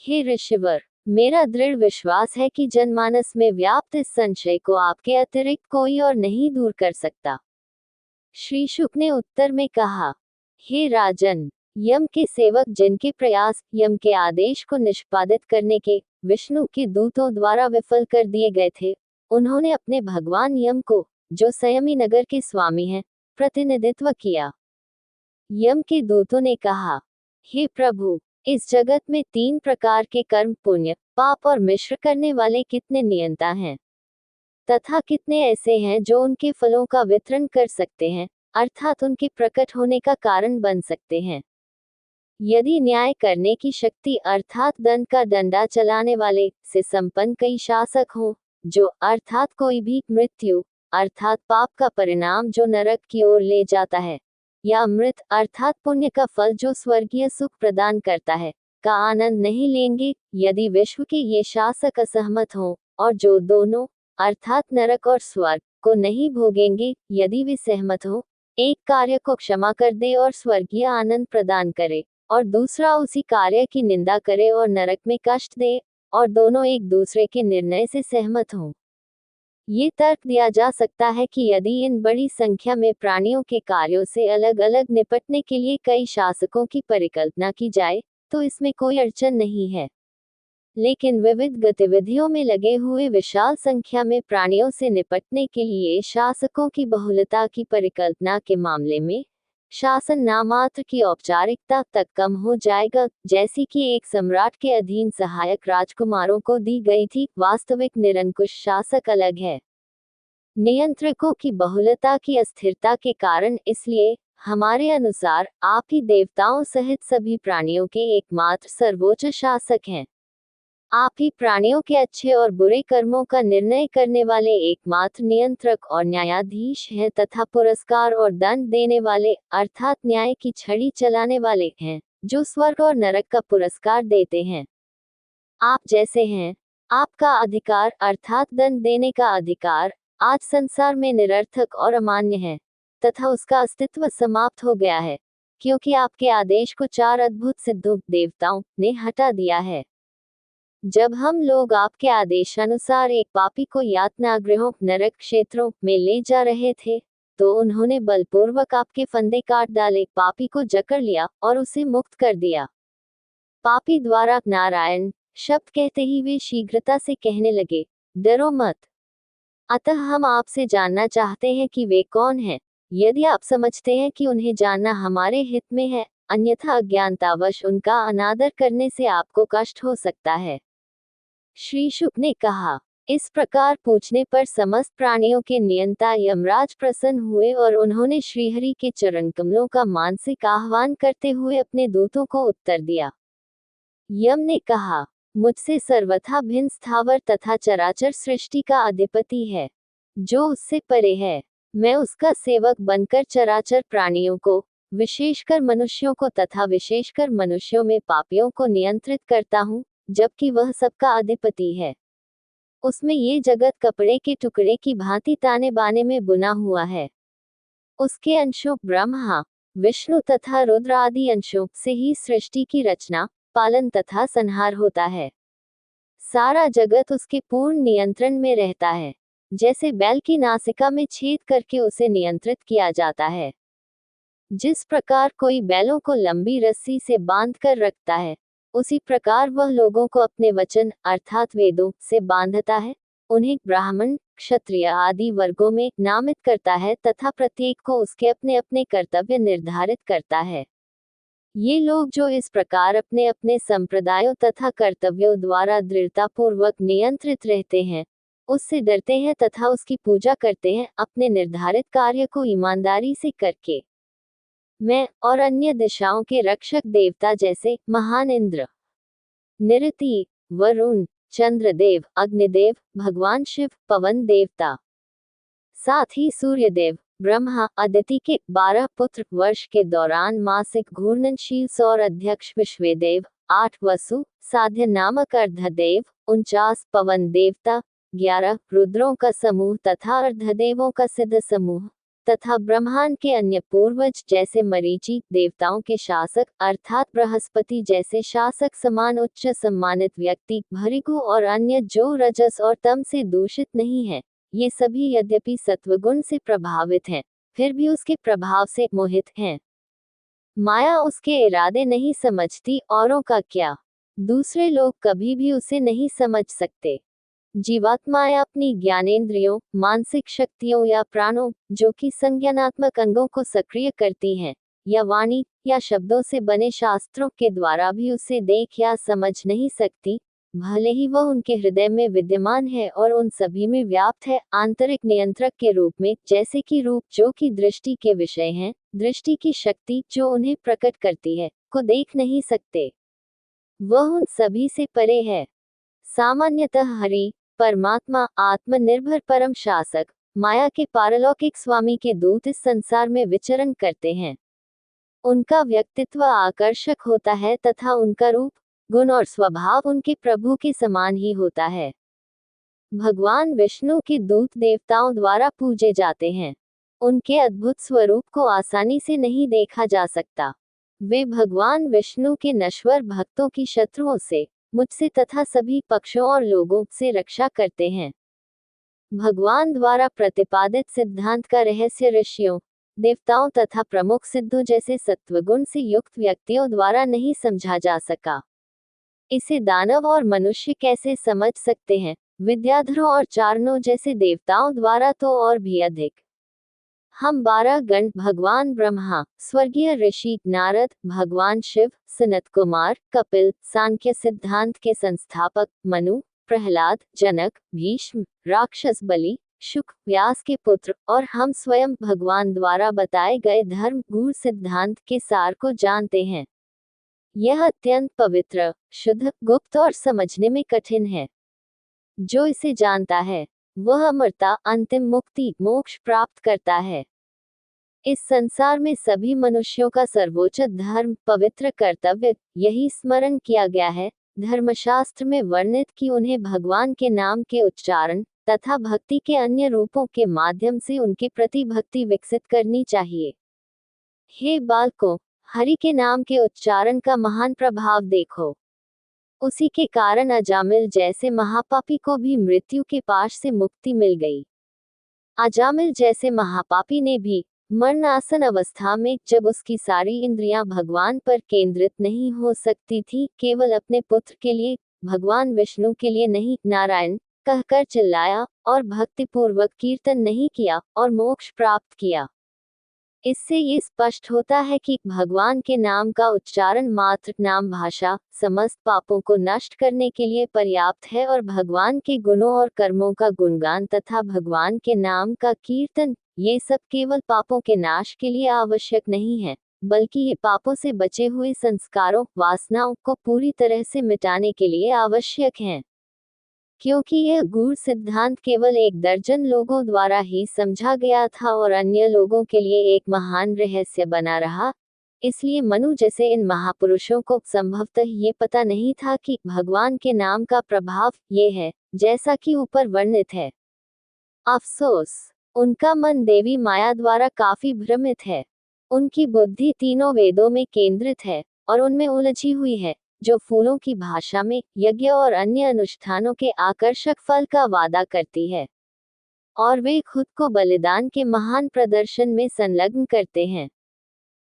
Speaker 1: हे ऋषिवर, मेरा दृढ़ विश्वास है कि जनमानस में व्याप्त इस संशय को आपके अतिरिक्त कोई और नहीं दूर कर सकता। श्री शुक ने उत्तर में कहा, हे राजन, यम के सेवक जिनके प्रयास यम के आदेश को निष्पादित करने के विष्णु के दूतों द्वारा विफल कर दिए गए थे, उन्होंने अपने भगवान यम को, जो संयमी नगर के स्वामी हैं, प्रतिनिधित्व किया। यम के दूतों ने कहा, हे प्रभु, इस जगत में 3 प्रकार के कर्म पुण्य, पाप और मिश्र करने वाले कितने नियंता हैं, तथा कितने ऐसे हैं जो उनके फलों का वितरण कर सकते हैं, अर्थात उनके प्रकट होने का कारण बन सकते हैं। यदि न्याय करने की शक्ति अर्थात दंड का डंडा चलाने वाले से संपन्न कई शासक हों, जो अर्थात कोई भी मृत्यु अर्थात पाप का परिणाम जो नरक की ओर ले जाता है, या अमृत अर्थात पुण्य का फल जो स्वर्गीय सुख प्रदान करता है, का आनंद नहीं लेंगे, यदि विश्व के ये शासक असहमत हों, और जो दोनों अर्थात नरक और स्वर्ग को नहीं भोगेंगे, यदि वे सहमत हो, एक कार्य को क्षमा कर दे और स्वर्गीय आनंद प्रदान करे, और दूसरा उसी कार्य की निंदा करे और नरक में कष्ट दे, और दोनों एक दूसरे के निर्णय से सहमत हों। ये तर्क दिया जा सकता है कि यदि इन बड़ी संख्या में प्राणियों के कार्यों से अलग अलग निपटने के लिए कई शासकों की परिकल्पना की जाए, तो इसमें कोई अड़चन नहीं है। लेकिन विविध गतिविधियों में लगे हुए विशाल संख्या में प्राणियों से निपटने के लिए शासकों की बहुलता की परिकल्पना के मामले में शासन नामात्र की औपचारिकता तक कम हो जाएगा, जैसी कि एक सम्राट के अधीन सहायक राजकुमारों को दी गई थी। वास्तविक निरंकुश शासक अलग है। नियंत्रकों की बहुलता की अस्थिरता के कारण इसलिए हमारे अनुसार आप ही देवताओं सहित सभी प्राणियों के एकमात्र सर्वोच्च शासक हैं। आप ही प्राणियों के अच्छे और बुरे कर्मों का निर्णय करने वाले एकमात्र नियंत्रक और न्यायाधीश हैं, तथा पुरस्कार और दंड देने वाले अर्थात न्याय की छड़ी चलाने वाले हैं, जो स्वर्ग और नरक का पुरस्कार देते हैं। आप जैसे हैं, आपका अधिकार अर्थात दंड देने का अधिकार आज संसार में निरर्थक और अमान्य है, तथा उसका अस्तित्व समाप्त हो गया है, क्योंकि आपके आदेश को 4 अद्भुत सिद्धों देवताओं ने हटा दिया है। जब हम लोग आपके आदेशानुसार एक पापी को यातनागृहों नरक क्षेत्रों में ले जा रहे थे, तो उन्होंने बलपूर्वक आपके फंदे काट डाले, पापी को जकड़ लिया और उसे मुक्त कर दिया। पापी द्वारा नारायण शब्द कहते ही वे शीघ्रता से कहने लगे, डरो मत। अतः हम आपसे जानना चाहते हैं कि वे कौन हैं, यदि आप समझते हैं कि उन्हें जानना हमारे हित में है, अन्यथा अज्ञानतावश उनका अनादर करने से आपको कष्ट हो सकता है। श्री शुक ने कहा, इस प्रकार पूछने पर समस्त प्राणियों के नियंता यमराज प्रसन्न हुए और उन्होंने श्रीहरि के चरण कमलों का मानसिक आह्वान करते हुए अपने दूतों को उत्तर दिया। यम ने कहा, मुझसे सर्वथा भिन्न स्थावर तथा चराचर सृष्टि का अधिपति है, जो उससे परे है। मैं उसका सेवक बनकर चराचर प्राणियों को, विशेषकर मनुष्यों को तथा विशेषकर मनुष्यों में पापियों को नियंत्रित करता हूँ, जबकि वह सबका अधिपति है। उसमें ये जगत कपड़े के टुकड़े की भांति ताने बाने में बुना हुआ है। उसके अंशों ब्रह्मा, विष्णु तथा रुद्र आदि अंशों से ही सृष्टि की रचना, पालन तथा संहार होता है। सारा जगत उसके पूर्ण नियंत्रण में रहता है, जैसे बैल की नासिका में छेद करके उसे नियंत्रित किया जाता है। जिस प्रकार कोई बैलों को लंबी रस्सी से बांध कर रखता है, उसी प्रकार वह लोगों को अपने वचन अर्थात वेदों से बांधता है, उन्हें ब्राह्मण, क्षत्रिय आदि वर्गों में नामित करता है तथा प्रत्येक को उसके अपने अपने कर्तव्य निर्धारित करता है। ये लोग जो इस प्रकार अपने अपने संप्रदायों तथा कर्तव्यों द्वारा दृढ़तापूर्वक नियंत्रित रहते हैं, उससे डरते हैं तथा उसकी पूजा करते हैं, अपने निर्धारित कार्य को ईमानदारी से करके। मैं और अन्य दिशाओं के रक्षक देवता जैसे महान इंद्र, निरति, वरुण, चंद्रदेव, अग्निदेव, भगवान शिव, पवन देवता, साथ ही सूर्यदेव, ब्रह्मा, अदिति के 12 पुत्र, वर्ष के दौरान मासिक घूर्णनशील सौर अध्यक्ष विश्वेदेव, 8 वसु, साध्य नामक अर्धदेव, 49 पवन देवता, 11 रुद्रों का समूह तथा अर्धदेवों का सिद्ध समूह, तथा ब्रह्मांड के अन्य पूर्वज जैसे मरीचि, देवताओं के शासक अर्थात बृहस्पति जैसे शासक समान उच्च सम्मानित व्यक्ति, भृगु और अन्य जो रजस और तम से दूषित नहीं है, ये सभी यद्यपि सत्वगुण से प्रभावित हैं, फिर भी उसके प्रभाव से मोहित हैं। माया उसके इरादे नहीं समझती, औरों का क्या। दूसरे लोग कभी भी उसे नहीं समझ सकते। जीवात्माएं अपनी ज्ञानेंद्रियों, मानसिक शक्तियों या प्राणों, जो कि संज्ञानात्मक अंगों को सक्रिय करती हैं, या वाणी या शब्दों से बने शास्त्रों के द्वारा भी उसे देख या समझ नहीं सकती, भले ही वह उनके हृदय में विद्यमान है और उन सभी में व्याप्त है, आंतरिक नियंत्रक के रूप में, जैसे कि रूप जो कि दृष्टि के विषय हैं, दृष्टि की शक्ति जो उन्हें प्रकट करती है, को देख नहीं सकते। वह उन सभी से परे है। सामान्यतः हरि, परमात्मा, आत्मनिर्भर परम शासक, माया के पारलौकिक स्वामी के दूत इस संसार में विचरण करते हैं। उनका व्यक्तित्व आकर्षक होता है तथा उनका रूप, गुण और स्वभाव उनके प्रभु के समान ही होता है। भगवान विष्णु के दूत देवताओं द्वारा पूजे जाते हैं। उनके अद्भुत स्वरूप को आसानी से नहीं देखा जा सकता। वे भगवान विष्णु के नश्वर भक्तों की शत्रुओं से, मुझसे तथा सभी पक्षों और लोगों से रक्षा करते हैं। भगवान द्वारा प्रतिपादित सिद्धांत का रहस्य ऋषियों, देवताओं तथा प्रमुख सिद्धों जैसे सत्वगुण से युक्त व्यक्तियों द्वारा नहीं समझा जा सका। इसे दानव और मनुष्य कैसे समझ सकते हैं, विद्याधरों और चारणों जैसे देवताओं द्वारा तो और भी अधिक। हम 12 गण, भगवान ब्रह्मा, स्वर्गीय ऋषि नारद, भगवान शिव, सनत कुमार, कपिल, सांख्य सिद्धांत के संस्थापक मनु, प्रहलाद, जनक, भीष्म, राक्षस बलि, शुक, व्यास के पुत्र और हम स्वयं भगवान द्वारा बताए गए धर्म गूढ़ सिद्धांत के सार को जानते हैं। यह अत्यंत पवित्र, शुद्ध, गुप्त और समझने में कठिन है। जो इसे जानता है, वह अमरता, अंतिम मुक्ति, मोक्ष प्राप्त करता है। इस संसार में सभी मनुष्यों का सर्वोच्च धर्म, पवित्र कर्तव्य यही स्मरण किया गया है, धर्मशास्त्र में वर्णित कि उन्हें भगवान के नाम के उच्चारण तथा भक्ति के अन्य रूपों के माध्यम से उनके प्रति भक्ति विकसित करनी चाहिए। हे बालकों, हरि के नाम के उच्चारण का महान प्रभाव देखो। उसी के कारण अजामिल जैसे महापापी को भी मृत्यु के पाश से मुक्ति मिल गई। अजामिल जैसे महापापी ने भी मरणासन अवस्था में, जब उसकी सारी इंद्रियां भगवान पर केंद्रित नहीं हो सकती थी, केवल अपने पुत्र के लिए, भगवान विष्णु के लिए नहीं, नारायण कहकर चिल्लाया और भक्तिपूर्वक कीर्तन नहीं किया और मोक्ष प्राप्त किया। इससे ये स्पष्ट होता है कि भगवान के नाम का उच्चारण मात्र नाम भाषा समस्त पापों को नष्ट करने के लिए पर्याप्त है और भगवान के गुणों और कर्मों का गुणगान तथा भगवान के नाम का कीर्तन, ये सब केवल पापों के नाश के लिए आवश्यक नहीं है, बल्कि ये पापों से बचे हुए संस्कारों, वासनाओं को पूरी तरह से मिटाने के लिए आवश्यक हैं। क्योंकि यह गूढ़ सिद्धांत केवल 1 दर्जन लोगों द्वारा ही समझा गया था और अन्य लोगों के लिए एक महान रहस्य बना रहा, इसलिए मनु जैसे इन महापुरुषों को संभवतः ये पता नहीं था कि भगवान के नाम का प्रभाव ये है, जैसा कि ऊपर वर्णित है। अफसोस, उनका मन देवी माया द्वारा काफी भ्रमित है। उनकी बुद्धि तीनों वेदों में केंद्रित है और उनमें उलझी हुई है, जो फूलों की भाषा में यज्ञ और अन्य अनुष्ठानों के आकर्षक फल का वादा करती है, और वे खुद को बलिदान के महान प्रदर्शन में संलग्न करते हैं।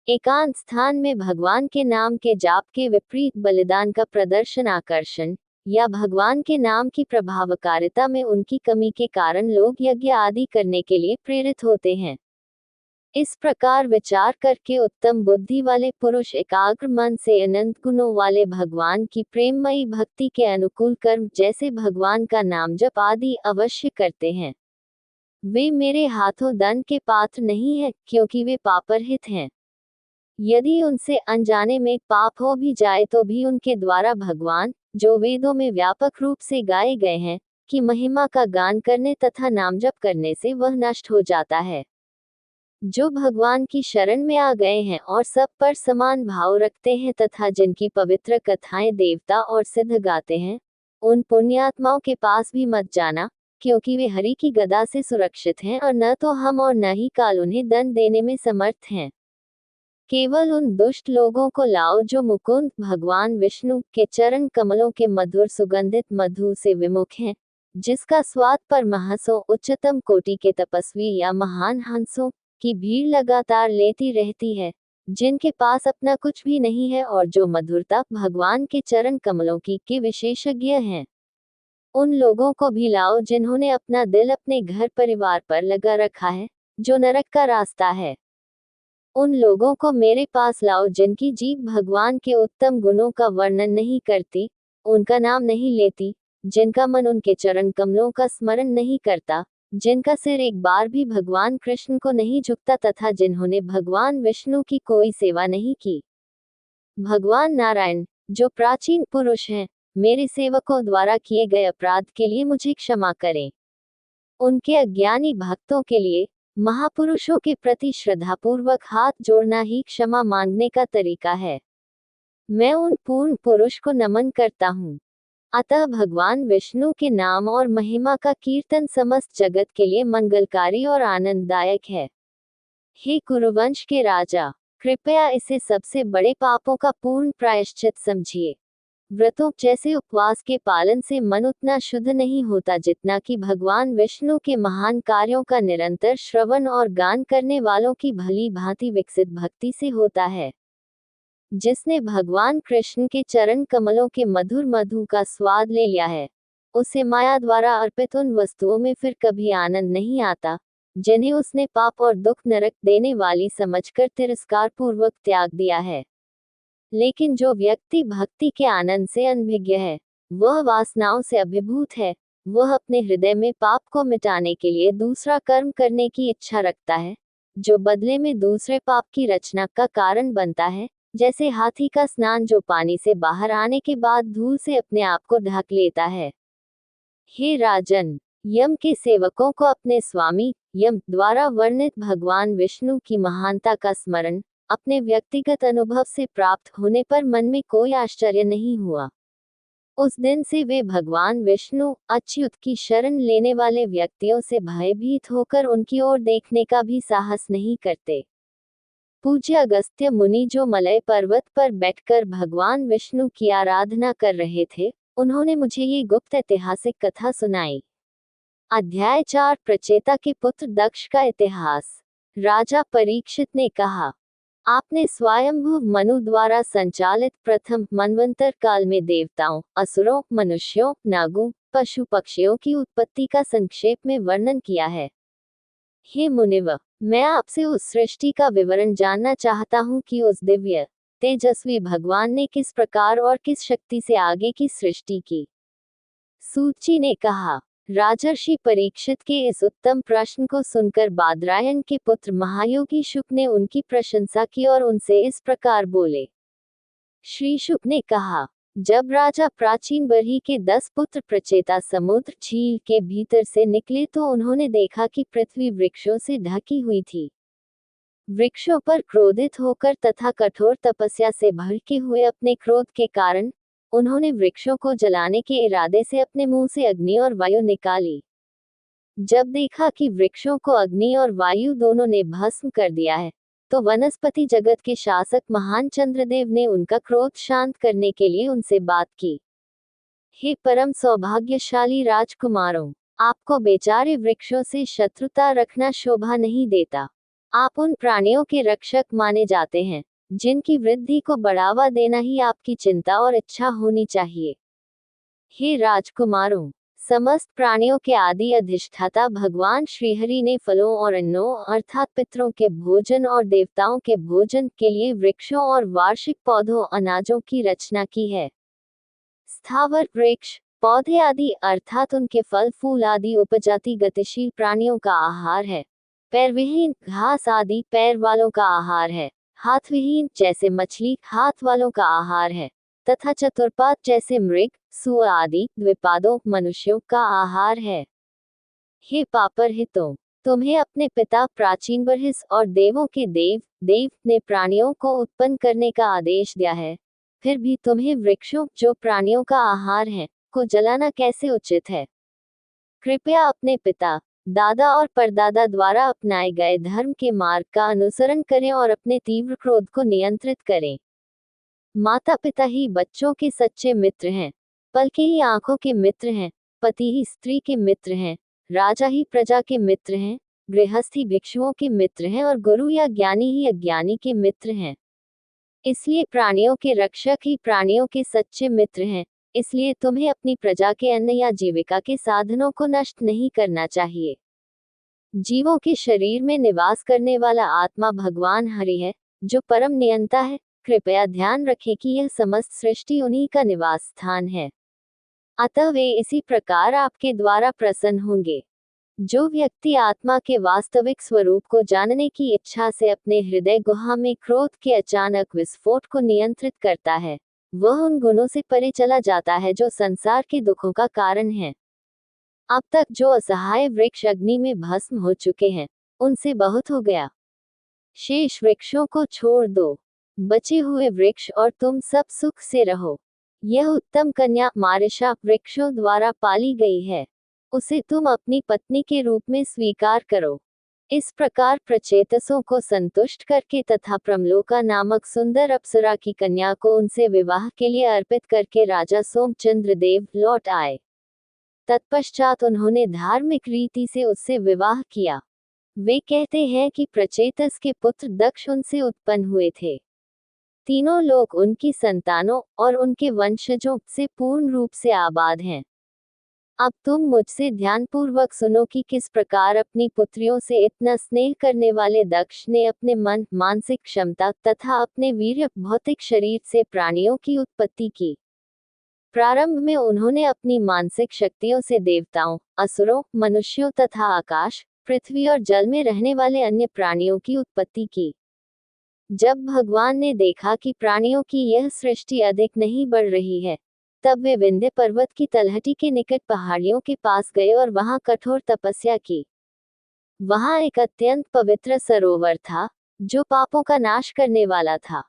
Speaker 1: एकांत स्थान में भगवान के नाम के जाप के विपरीत बलिदान का प्रदर्शन आकर्षण या भगवान के नाम की प्रभावकारिता में उनकी कमी के कारण लोग यज्ञ आदि करने के लिए प्रेरित होते हैं। इस प्रकार विचार करके उत्तम बुद्धि वाले पुरुष एकाग्र मन से अनंत गुणों वाले भगवान की प्रेममयी भक्ति के अनुकूल कर्म जैसे भगवान का नाम जप आदि अवश्य करते हैं। वे मेरे हाथों दंड के पात्र नहीं हैं, क्योंकि वे पापरहित हैं। यदि उनसे अनजाने में पाप हो भी जाए तो भी उनके द्वारा भगवान, जो वेदों में व्यापक रूप से गाए गए हैं, की महिमा का गान करने तथा नाम जप करने से वह नष्ट हो जाता है। जो भगवान की शरण में आ गए हैं और सब पर समान भाव रखते हैं तथा जिनकी पवित्र कथाएं देवता और सिद्ध गाते हैं, उन पुण्यात्माओं के पास भी मत जाना, क्योंकि वे हरि की गदा से सुरक्षित हैं और न तो हम और न ही काल उन्हें दंड देने में समर्थ हैं। केवल उन दुष्ट लोगों को लाओ जो मुकुंद भगवान विष्णु के चरण कमलों के मधुर सुगंधित मधु से विमुख हैं, जिसका स्वाद परमहंसों, उच्चतम कोटि के तपस्वी या महान हंसों की भीड़ लगातार लेती रहती है, जिनके पास अपना कुछ भी नहीं है और जो मधुरता भगवान के चरण कमलों की के विशेषज्ञ हैं। उन लोगों को भी लाओ जिन्होंने अपना दिल अपने घर परिवार पर लगा रखा है, जो नरक का रास्ता है। उन लोगों को मेरे पास लाओ जिनकी जीभ भगवान के उत्तम गुणों का वर्णन नहीं करती, उनका नाम नहीं लेती, जिनका मन उनके चरण कमलों का स्मरण नहीं करता, जिनका सिर एक बार भी भगवान कृष्ण को नहीं झुकता तथा जिन्होंने भगवान विष्णु की कोई सेवा नहीं की। भगवान नारायण, जो प्राचीन पुरुष हैं, मेरे सेवकों द्वारा किए गए अपराध के लिए मुझे क्षमा करें। उनके अज्ञानी भक्तों के लिए महापुरुषों के प्रति श्रद्धापूर्वक हाथ जोड़ना ही क्षमा मांगने का तरीका है। मैं उन पूर्ण पुरुष को नमन करता हूँ। अतः भगवान विष्णु के नाम और महिमा का कीर्तन समस्त जगत के लिए मंगलकारी और आनंददायक है। हे कुरुवंश के राजा, कृपया इसे सबसे बड़े पापों का पूर्ण प्रायश्चित समझिए। व्रतों जैसे उपवास के पालन से मन उतना शुद्ध नहीं होता जितना कि भगवान विष्णु के महान कार्यों का निरंतर श्रवण और गान करने वालों की भली भांति विकसित भक्ति से होता है। जिसने भगवान कृष्ण के चरण कमलों के मधुर मधु का स्वाद ले लिया है, उसे माया द्वारा अर्पित उन वस्तुओं में फिर कभी आनंद नहीं आता, जिन्हें उसने पाप और दुख नरक देने वाली समझकर तिरस्कार पूर्वक त्याग दिया है। लेकिन जो व्यक्ति भक्ति के आनंद से अनभिज्ञ है, वह वासनाओं से अभिभूत है, वह अपने हृदय में पाप को मिटाने के लिए दूसरा कर्म करने की इच्छा रखता है, जो बदले में दूसरे पाप की रचना का कारण बनता है, जैसे हाथी का स्नान जो पानी से बाहर आने के बाद धूल से अपने आप को ढक लेता है। हे राजन, यम के सेवकों को अपने स्वामी यम द्वारा वर्णित भगवान विष्णु की महानता का स्मरण अपने व्यक्तिगत अनुभव से प्राप्त होने पर मन में कोई आश्चर्य नहीं हुआ। उस दिन से वे भगवान विष्णु अच्युत की शरण लेने वाले व्यक्तियों से भयभीत होकर उनकी ओर देखने का भी साहस नहीं करते। पूज्य अगस्त्य मुनि जो मलय पर्वत पर बैठकर भगवान विष्णु की आराधना कर रहे थे, उन्होंने मुझे ये गुप्त ऐतिहासिक कथा सुनाई। अध्याय 4 प्रचेता के पुत्र दक्ष का इतिहास। राजा परीक्षित ने कहा, आपने स्वयंभू मनु द्वारा संचालित प्रथम मनवंतर काल में देवताओं, असुरों, मनुष्यों, नागों, पशु पक्षियों की उत्पत्ति का संक्षेप में वर्णन किया है। हे मुनिव, मैं आपसे उस सृष्टि का विवरण जानना चाहता हूँ कि उस दिव्य तेजस्वी भगवान ने किस प्रकार और किस शक्ति से आगे की सृष्टि की। सूची ने कहा, राजर्षि परीक्षित के इस उत्तम प्रश्न को सुनकर बादरायण के पुत्र महायोगी शुक ने उनकी प्रशंसा की और उनसे इस प्रकार बोले। श्री शुक ने कहा, जब राजा प्राचीन बरही के 10 पुत्र प्रचेता समुद्र झील के भीतर से निकले तो उन्होंने देखा कि पृथ्वी वृक्षों से ढकी हुई थी। वृक्षों पर क्रोधित होकर तथा कठोर तपस्या से भड़के हुए अपने क्रोध के कारण उन्होंने वृक्षों को जलाने के इरादे से अपने मुंह से अग्नि और वायु निकाली। जब देखा कि वृक्षों को अग्नि और वायु दोनों ने भस्म कर दिया है, तो वनस्पति जगत के शासक महान चंद्रदेव ने उनका क्रोध शांत करने के लिए उनसे बात की। हे परम सौभाग्यशाली राजकुमारों, आपको बेचारे वृक्षों से शत्रुता रखना शोभा नहीं देता। आप उन प्राणियों के रक्षक माने जाते हैं जिनकी वृद्धि को बढ़ावा देना ही आपकी चिंता और इच्छा होनी चाहिए। हे राजकुमारों, समस्त प्राणियों के आदि अधिष्ठाता भगवान श्रीहरि ने फलों और अन्नों अर्थात पितरों के भोजन और देवताओं के भोजन के लिए वृक्षों और वार्षिक पौधों अनाजों की रचना की है। स्थावर वृक्ष पौधे आदि अर्थात उनके फल फूल आदि उपजाति गतिशील प्राणियों का आहार है। पैरविहीन घास आदि पैर वालों का आहार है। हाथ विहीन जैसे मछली हाथ वालों का आहार है, तथा चतुर्पाद जैसे मृग सूअर आदि द्विपादों मनुष्यों का आहार है। हे पापरहितों, तुम्हें अपने पिता प्राचीन बरहिस और देवों के देव ने प्राणियों को उत्पन्न करने का आदेश दिया है, फिर भी तुम्हें वृक्षों जो प्राणियों का आहार है को जलाना कैसे उचित है? कृपया अपने पिता दादा और परदादा द्वारा अपनाए गए धर्म के मार्ग का अनुसरण करें और अपने तीव्र क्रोध को नियंत्रित करें। माता पिता ही बच्चों के सच्चे मित्र हैं, पलके ही आंखों के मित्र हैं, पति ही स्त्री के मित्र हैं, राजा ही प्रजा के मित्र हैं, गृहस्थी भिक्षुओं के मित्र हैं और गुरु या ज्ञानी ही अज्ञानी के मित्र हैं। इसलिए प्राणियों के रक्षक ही प्राणियों के सच्चे मित्र हैं। इसलिए तुम्हें अपनी प्रजा के अन्न या जीविका के साधनों को नष्ट नहीं करना चाहिए। जीवों के शरीर में निवास करने वाला आत्मा भगवान हरि है, जो परम नियंता है। कृपया ध्यान रखें कि यह समस्त सृष्टि उन्हीं का निवास स्थान है, अतः वे इसी प्रकार आपके द्वारा प्रसन्न होंगे। जो व्यक्ति आत्मा के वास्तविक स्वरूप को जानने की इच्छा से अपने हृदय गुहा में क्रोध के अचानक विस्फोट को नियंत्रित करता है, वह उन गुणों से परे चला जाता है जो संसार के दुखों का कारण है। अब तक जो असहाय वृक्ष अग्नि में भस्म हो चुके हैं, उनसे बहुत हो गया। शेष वृक्षों को छोड़ दो, बचे हुए वृक्ष और तुम सब सुख से रहो। यह उत्तम कन्या मारिशा वृक्षों द्वारा पाली गई है, उसे तुम अपनी पत्नी के रूप में स्वीकार करो। इस प्रकार प्रचेतसों को संतुष्ट करके तथा प्रमलोका नामक सुंदर अप्सरा की कन्या को उनसे विवाह के लिए अर्पित करके राजा सोमचंद्र देव लौट आए। तत्पश्चात उन्होंने धार्मिक रीति से उससे विवाह किया। वे कहते हैं कि प्रचेतस के पुत्र दक्ष उनसे उत्पन्न हुए थे। तीनों लोग उनकी संतानों और उनके वंशजों से पूर्ण रूप से आबाद हैं। अब तुम मुझसे ध्यानपूर्वक सुनो कि किस प्रकार अपनी पुत्रियों से इतना स्नेह करने वाले दक्ष ने अपने मन, मानसिक क्षमता तथा अपने वीर्य भौतिक शरीर से प्राणियों की उत्पत्ति की। प्रारंभ में उन्होंने अपनी मानसिक शक्तियों से देवताओं, असुरों, मनुष्यों तथा आकाश, पृथ्वी और जल में रहने वाले अन्य प्राणियों की उत्पत्ति की। जब भगवान ने देखा कि प्राणियों की यह सृष्टि अधिक नहीं बढ़ रही है, तब वे विंध्य पर्वत की तलहटी के निकट पहाड़ियों के पास गए और वहां कठोर तपस्या की। वहां एक अत्यंत पवित्र सरोवर था, जो पापों का नाश करने वाला था।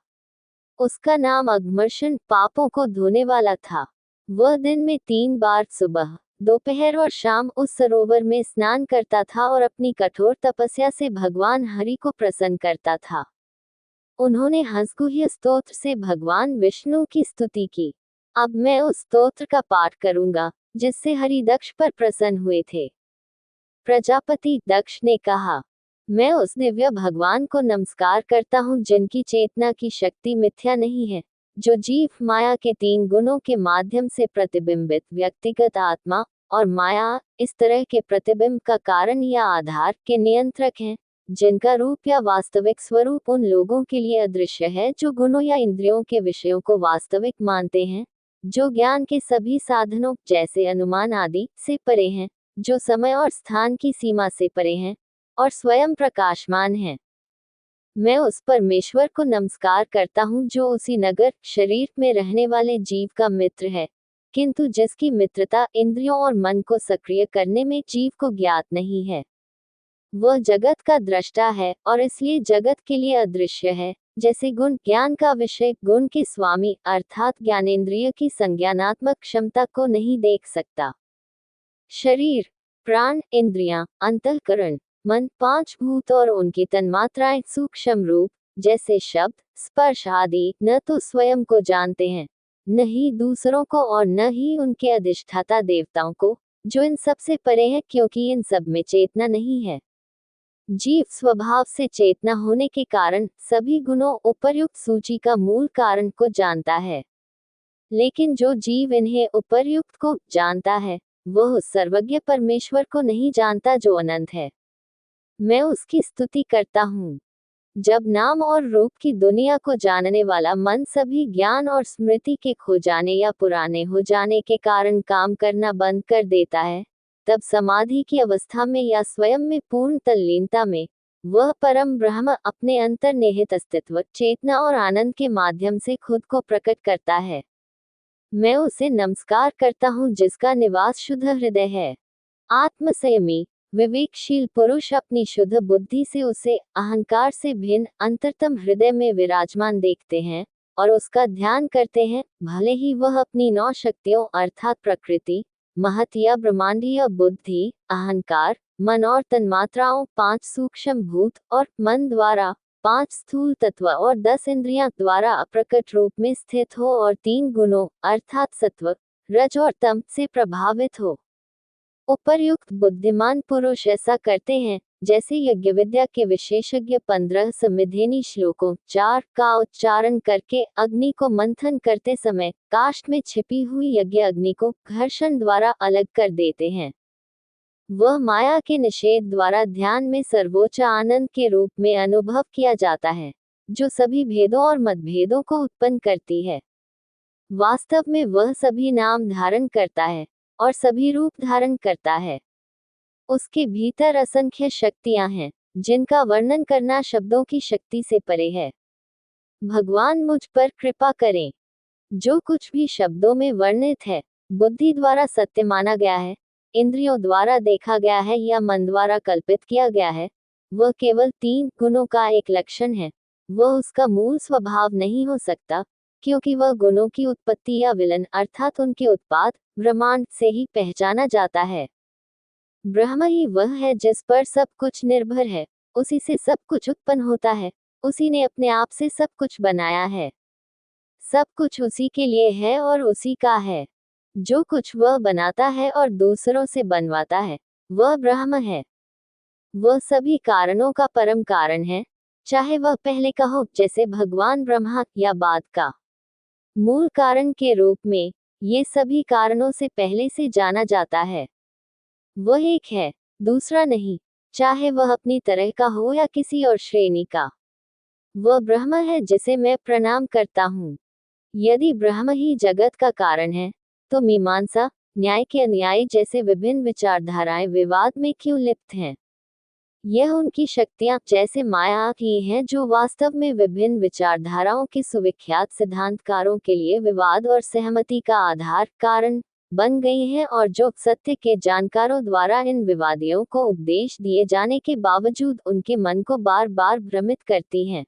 Speaker 1: उसका नाम अघमर्षण, पापों को धोने वाला था। वह दिन में 3 बार सुबह, दोपहर और शाम उस सरोवर में स्नान करता था और अपनी कठोर तपस्या से भगवान हरि को प्रसन्न करता था। उन्होंने हंसगुह्य स्तोत्र से भगवान विष्णु की स्तुति की। अब मैं उस स्तोत्र का पाठ करूंगा, जिससे हरि दक्ष पर प्रसन्न हुए थे। प्रजापति दक्ष ने कहा, मैं उस दिव्य भगवान को नमस्कार करता हूँ जिनकी चेतना की शक्ति मिथ्या नहीं है, जो जीव माया के 3 गुणों के माध्यम से प्रतिबिंबित व्यक्तिगत आत्मा और माया, इस तरह के प्रतिबिंब का कारण या आधार के नियंत्रक हैं, जिनका रूप या वास्तविक स्वरूप उन लोगों के लिए अदृश्य है जो गुणों या इंद्रियों के विषयों को वास्तविक मानते हैं, जो ज्ञान के सभी साधनों जैसे अनुमान आदि से परे हैं, जो समय और स्थान की सीमा से परे हैं और स्वयं प्रकाशमान है। मैं उस परमेश्वर को नमस्कार करता हूँ जो उसी नगर शरीर में रहने वाले जीव का मित्र है, किंतु जिसकी मित्रता इंद्रियों और मन को सक्रिय करने में जीव को ज्ञात नहीं है। वह जगत का दृष्टा है और इसलिए जगत के लिए अदृश्य है। जैसे गुण ज्ञान का विषय गुण के स्वामी अर्थात ज्ञानेंद्रिय की संज्ञानात्मक क्षमता को नहीं देख सकता। शरीर, प्राण, इंद्रियां, अंतःकरण, मन, 5 भूत और उनकी तन्मात्राएं सूक्ष्म रूप जैसे शब्द, स्पर्श आदि न तो स्वयं को जानते हैं, न ही दूसरों को और न ही उनके अधिष्ठाता देवताओं को, जो इन सब से परे हैं, क्योंकि इन सब में चेतना नहीं है। जीव स्वभाव से चेतना होने के कारण सभी गुणों उपर्युक्त सूची का मूल कारण को जानता है, लेकिन जो जीव इन्हें उपर्युक्त को जानता है, वह उस सर्वज्ञ परमेश्वर को नहीं जानता जो अनंत है। मैं उसकी स्तुति करता हूँ। जब नाम और रूप की दुनिया को जानने वाला मन सभी ज्ञान और स्मृति के खो जाने या पुराने हो जाने के कारण काम करना बंद कर देता है, तब समाधि की अवस्था में या स्वयं में पूर्ण तल्लीनता में वह परम ब्रह्म अपने अंतर्निहित अस्तित्व, चेतना और आनंद के माध्यम से खुद को प्रकट करता है। मैं उसे नमस्कार करता हूँ जिसका निवास शुद्ध हृदय है। आत्मसंयमी विवेकशील पुरुष अपनी शुद्ध बुद्धि से उसे अहंकार से भिन्न अंतरतम हृदय में विराजमान देखते हैं और उसका ध्यान करते हैं, भले ही वह अपनी 9 शक्तियों अर्थात प्रकृति, महत या ब्रह्मांडीय बुद्धि, अहंकार, मन और तन्मात्राओं, 5 सूक्ष्म भूत और मन द्वारा, 5 स्थूल तत्व और 10 इंद्रियां द्वारा अप्रकट रूप में स्थित हो और 3 गुणों अर्थात सत्व, रज और तम से प्रभावित हो। उपर्युक्त बुद्धिमान पुरुष ऐसा करते हैं, जैसे यज्ञ विद्या के विशेषज्ञ 15 संविधानी श्लोकों 4 का उच्चारण करके अग्नि को मंथन करते समय काष्ठ में छिपी हुई यज्ञ अग्नि को घर्षण द्वारा अलग कर देते हैं। वह माया के निषेध द्वारा ध्यान में सर्वोच्च आनंद के रूप में अनुभव किया जाता है, जो सभी भेदों और मतभेदों को उत्पन्न करती है। वास्तव में वह सभी नाम धारण करता है और सभी रूप धारण करता है। उसके भीतर असंख्य शक्तियां हैं, जिनका वर्णन करना शब्दों की शक्ति से परे है। भगवान मुझ पर कृपा करें। जो कुछ भी शब्दों में वर्णित है, बुद्धि द्वारा सत्य माना गया है, इंद्रियों द्वारा देखा गया है या मन द्वारा कल्पित किया गया है, वह केवल 3 गुणों का एक लक्षण है। वह उसका मूल स्वभाव नहीं हो सकता, क्योंकि वह गुणों की उत्पत्ति या विलन अर्थात उनके उत्पाद ब्रह्मांड से ही पहचाना जाता है। ब्रह्म ही वह है जिस पर सब कुछ निर्भर है, उसी से सब कुछ उत्पन्न होता है, उसी ने अपने आप से सब कुछ बनाया है। सब कुछ उसी के लिए है और उसी का है। जो कुछ वह बनाता है और दूसरों से बनवाता है, वह ब्रह्म है। वह सभी कारणों का परम कारण है, चाहे वह पहले का हो जैसे भगवान ब्रह्मा, या बाद का। मूल कारण के रूप में ये सभी कारणों से पहले से जाना जाता है। वह एक है, दूसरा नहीं, चाहे वह अपनी तरह का हो या किसी और श्रेणी का। वह ब्रह्म है जिसे मैं प्रणाम करता हूँ। यदि ब्रह्म ही जगत का कारण है, तो मीमांसा, न्याय के अनुयायी जैसे विभिन्न विचारधाराएं विवाद में क्यों लिप्त हैं? यह उनकी शक्तियां जैसे माया की हैं, जो वास्तव में विभिन्न विचारधाराओं के सुविख्यात सिद्धांतकारों के लिए विवाद और सहमति का आधार कारण बन गई हैं, और जो सत्य के जानकारों द्वारा इन विवादियों को उपदेश दिए जाने के बावजूद उनके मन को बार बार भ्रमित करती हैं।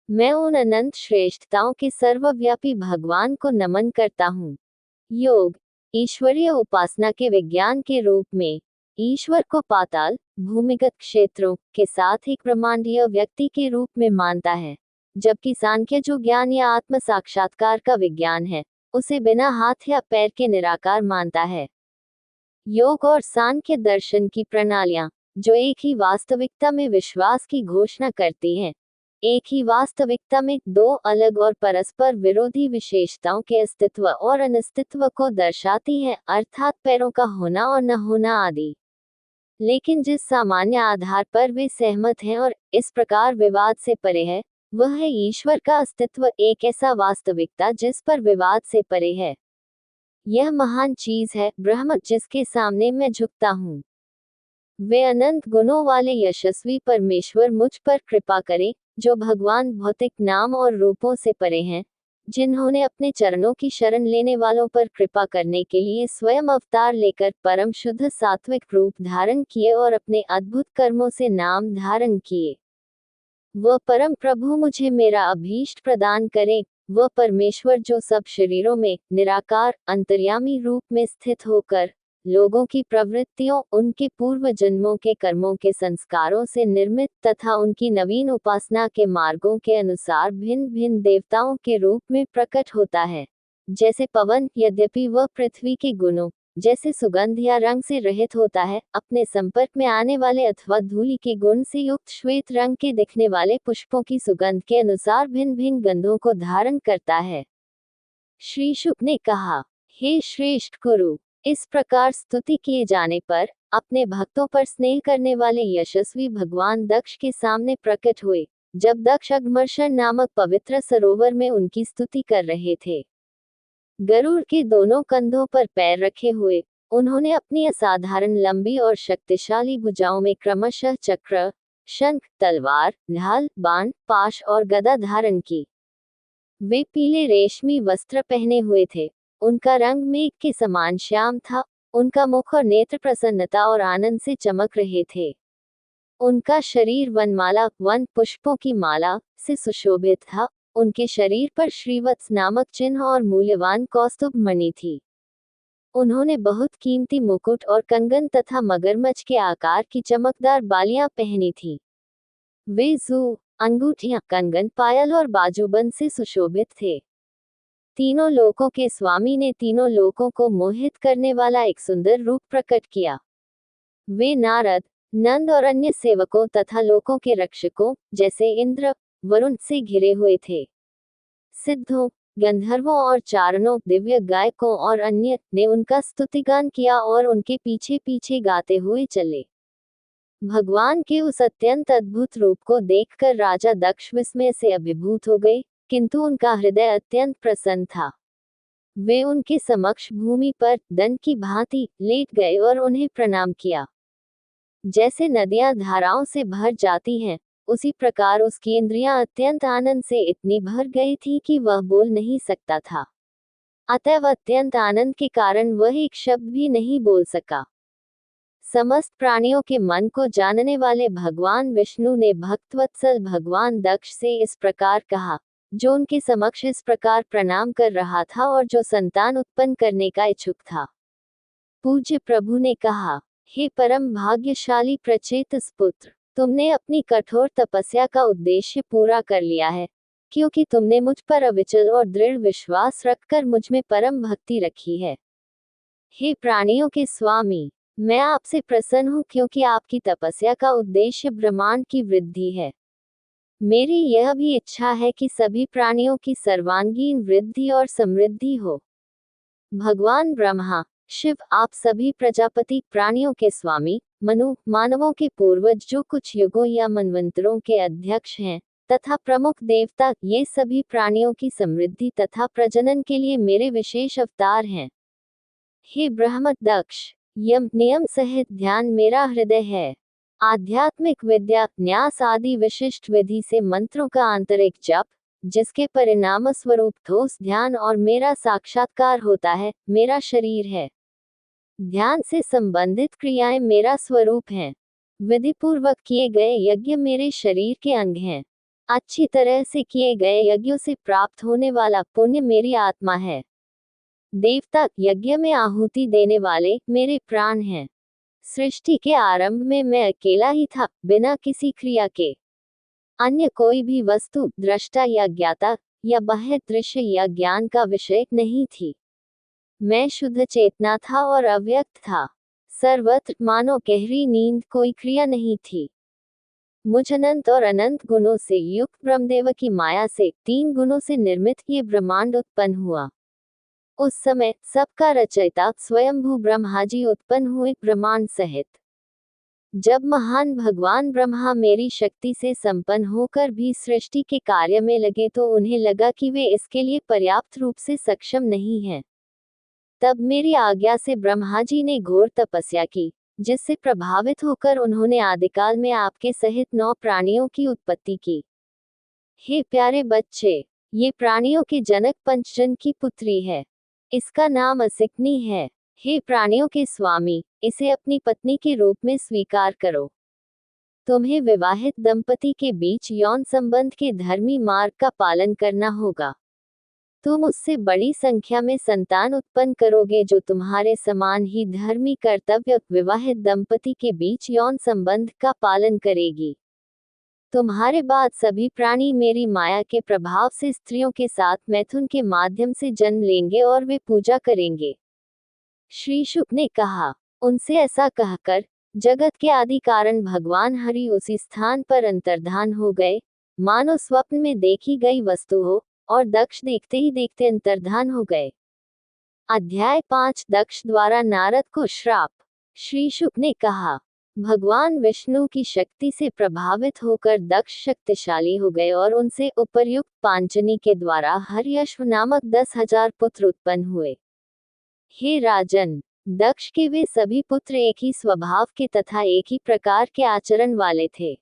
Speaker 1: मैं उन अनंत श्रेष्ठताओं के सर्वव्यापी भगवान को नमन करता हूँ। योग ईश्वरीय उपासना के विज्ञान के रूप में ईश्वर को पाताल भूमिगत क्षेत्रों के साथ एक ब्रह्मांडीय व्यक्ति के रूप में मानता है, जबकि सांख्य जो ज्ञान या आत्म साक्षात्कार का विज्ञान है, उसे बिना हाथ या पैर के निराकार मानता है। योग और सांख्य दर्शन की प्रणालियां, जो एक ही वास्तविकता में विश्वास की घोषणा करती हैं, एक ही वास्तविकता में दो अलग और परस्पर विरोधी विशेषताओं के अस्तित्व और अनिस्तित्व को दर्शाती है, अर्थात पैरों का होना और न होना आदि। लेकिन जिस सामान्य आधार पर वे सहमत हैं और इस प्रकार विवाद से परे है, वह है ईश्वर का अस्तित्व, एक ऐसा वास्तविकता जिस पर विवाद से परे है। यह महान चीज है, ब्रह्म, जिसके सामने मैं झुकता हूँ। वे अनंत गुणों वाले यशस्वी परमेश्वर मुझ पर कृपा करें, जो भगवान भौतिक नाम और रूपों से परे हैं, जिन्होंने अपने चरणों की शरण लेने वालों पर कृपा करने के लिए स्वयं अवतार लेकर परम शुद्ध सात्विक रूप धारण किए और अपने अद्भुत कर्मों से नाम धारण किए। वह परम प्रभु मुझे मेरा अभीष्ट प्रदान करे। वह परमेश्वर जो सब शरीरों में निराकार अंतर्यामी रूप में स्थित होकर लोगों की प्रवृत्तियों, उनके पूर्व जन्मों के कर्मों के संस्कारों से निर्मित तथा उनकी नवीन उपासना के मार्गों के अनुसार भिन्न भिन्न देवताओं के रूप में प्रकट होता है। जैसे पवन, यद्यपि वह पृथ्वी के गुणों जैसे सुगंध या रंग से रहित होता है, अपने संपर्क में आने वाले अथवा धूलि के गुण से युक्त श्वेत रंग के दिखने वाले पुष्पों की सुगंध के अनुसार भिन्न भिन्न गंधों को धारण करता है। श्री शुक ने कहा, हे श्रेष्ठ गुरु, इस प्रकार स्तुति किए जाने पर अपने भक्तों पर स्नेह करने वाले यशस्वी भगवान दक्ष के सामने प्रकट हुए, जब दक्ष अघमर्षण नामक पवित्र सरोवर में उनकी स्तुति कर रहे थे। गरुड़ के दोनों कंधों पर पैर रखे हुए उन्होंने अपनी असाधारण लंबी और शक्तिशाली भुजाओं में क्रमशः चक्र, शंख, तलवार, ढाल, बाण, पाश और गदा धारण की। वे पीले रेशमी वस्त्र पहने हुए थे। उनका रंग मेघ के समान श्याम था। उनका मुख और नेत्र प्रसन्नता और आनंद से चमक रहे थे। उनका शरीर वनमाला, वन पुष्पों की माला से सुशोभित था। उनके शरीर पर श्रीवत्स नामक चिन्ह और मूल्यवान कौस्तुभ मणि थी। उन्होंने बहुत कीमती मुकुट और कंगन तथा मगरमच्छ के आकार की चमकदार बालियां पहनी थी। वे जू, अंगूठियां, कंगन, पायल और बाजूबंद से सुशोभित थे। तीनों लोकों के स्वामी ने तीनों लोकों को मोहित करने वाला एक सुंदर रूप प्रकट किया। वे नारद, नंद और अन्य सेवकों तथा लोकों के रक्षकों जैसे इंद्र वरुण से घिरे हुए थे। सिद्धों, गंधर्वों और चारणों, दिव्य गायकों और अन्य ने उनका स्तुतिगान किया और उनके पीछे पीछे गाते हुए चले। भगवान के उस अत्यंत अद्भुत रूप को देखकर राजा दक्ष विस्मय से अभिभूत हो गए, किंतु उनका हृदय अत्यंत प्रसन्न था। वे उनके समक्ष भूमि पर दंड की भांति लेट गए और उन्हें प्रणाम किया। जैसे नदियां धाराओं से भर जाती हैं, उसी प्रकार उसकी इंद्रियां अत्यंत आनंद से इतनी भर गई थी कि वह बोल नहीं सकता था। अतएव अत्यंत आनंद के कारण वह एक शब्द भी नहीं बोल सका। समस्त प्राणियों के मन को जानने वाले भगवान विष्णु ने भक्तवत्सल भगवान दक्ष से इस प्रकार कहा, जो उनके समक्ष इस प्रकार प्रणाम कर रहा था और जो संतान उत्पन्न करने का इच्छुक था। पूज्य प्रभु ने कहा, हे परम भाग्यशाली प्रचेतस पुत्र, तुमने अपनी कठोर तपस्या का उद्देश्य पूरा कर लिया है, क्योंकि तुमने मुझ पर अविचल और दृढ़ विश्वास रखकर मुझ में परम भक्ति रखी है। हे प्राणियों के स्वामी, मैं आपसे प्रसन्न हूँ क्योंकि आपकी तपस्या का उद्देश्य ब्रह्मांड की वृद्धि है। मेरी यह भी इच्छा है कि सभी प्राणियों की सर्वांगीण वृद्धि और समृद्धि हो। भगवान ब्रह्मा, शिव, आप सभी प्रजापति, प्राणियों के स्वामी, मनु, मानवों के पूर्वज जो कुछ युगों या मनवंतरों के अध्यक्ष हैं, तथा प्रमुख देवता, ये सभी प्राणियों की समृद्धि तथा प्रजनन के लिए मेरे विशेष अवतार हैं। हे ब्रह्मदक्ष, यम नियम सहित ध्यान मेरा हृदय है। आध्यात्मिक विद्या, न्यास आदि विशिष्ट विधि से मंत्रों का आंतरिक जप, जिसके परिणाम स्वरूप ठोस ध्यान और मेरा साक्षात्कार होता है, मेरा शरीर है। ध्यान से संबंधित क्रियाएं मेरा स्वरूप हैं। विधिपूर्वक किए गए यज्ञ मेरे शरीर के अंग हैं। अच्छी तरह से किए गए यज्ञों से प्राप्त होने वाला पुण्य मेरी आत्मा है। देवता, यज्ञ में आहुति देने वाले मेरे प्राण हैं। सृष्टि के आरंभ में मैं अकेला ही था, बिना किसी क्रिया के। अन्य कोई भी वस्तु दृष्टा या ज्ञाता या बाह्य दृश्य या ज्ञान का विषय नहीं थी। मैं शुद्ध चेतना था और अव्यक्त था। सर्वत्र मानो गहरी नींद, कोई क्रिया नहीं थी। मुझ अनंत और अनंत गुणों से युक्त ब्रह्मदेव की माया से 3 गुणों से निर्मित ये ब्रह्मांड उत्पन्न हुआ। उस समय सबका रचयिता स्वयंभू ब्रह्मा जी उत्पन्न हुए ब्रह्मांड सहित। जब महान भगवान ब्रह्मा मेरी शक्ति से संपन्न होकर भी सृष्टि के कार्य में लगे तो उन्हें लगा कि वे इसके लिए पर्याप्त रूप से सक्षम नहीं हैं। तब मेरी आज्ञा से ब्रह्मा जी ने घोर तपस्या की, जिससे प्रभावित होकर उन्होंने आदिकाल में आपके सहित 9 प्राणियों की उत्पत्ति की। हे प्यारे बच्चे, ये प्राणियों के जनक पंचजन की पुत्री है। इसका नाम असिकनी है। हे प्राणियों के स्वामी, इसे अपनी पत्नी के रूप में स्वीकार करो। तुम्हें विवाहित दंपति के बीच यौन संबंध के धर्मी मार्ग का पालन करना होगा। तुम उससे बड़ी संख्या में संतान उत्पन्न करोगे जो तुम्हारे समान ही धर्मी कर्तव्य विवाहित दंपति के बीच यौन संबंध का पालन करेगी। तुम्हारे बाद सभी प्राणी मेरी माया के प्रभाव से स्त्रियों के साथ मैथुन के माध्यम से जन्म लेंगे और वे पूजा करेंगे। श्री शुक ने कहा, उनसे ऐसा कहकर जगत के आदि कारण भगवान हरि उसी स्थान पर अंतर्धान हो गए, मानो स्वप्न में देखी गई वस्तु हो, और दक्ष देखते ही देखते अंतर्धान हो गए। अध्याय 5 दक्ष द्वारा नारद को श्राप। श्री शुक ने कहा, भगवान विष्णु की शक्ति से प्रभावित होकर दक्ष शक्तिशाली हो गए और उनसे उपर्युक्त पांचनी के द्वारा हर्यश्व नामक 10,000 पुत्र उत्पन्न हुए। हे राजन, दक्ष के वे सभी पुत्र एक ही स्वभाव के तथा एक ही प्रकार के आचरण वाले थे।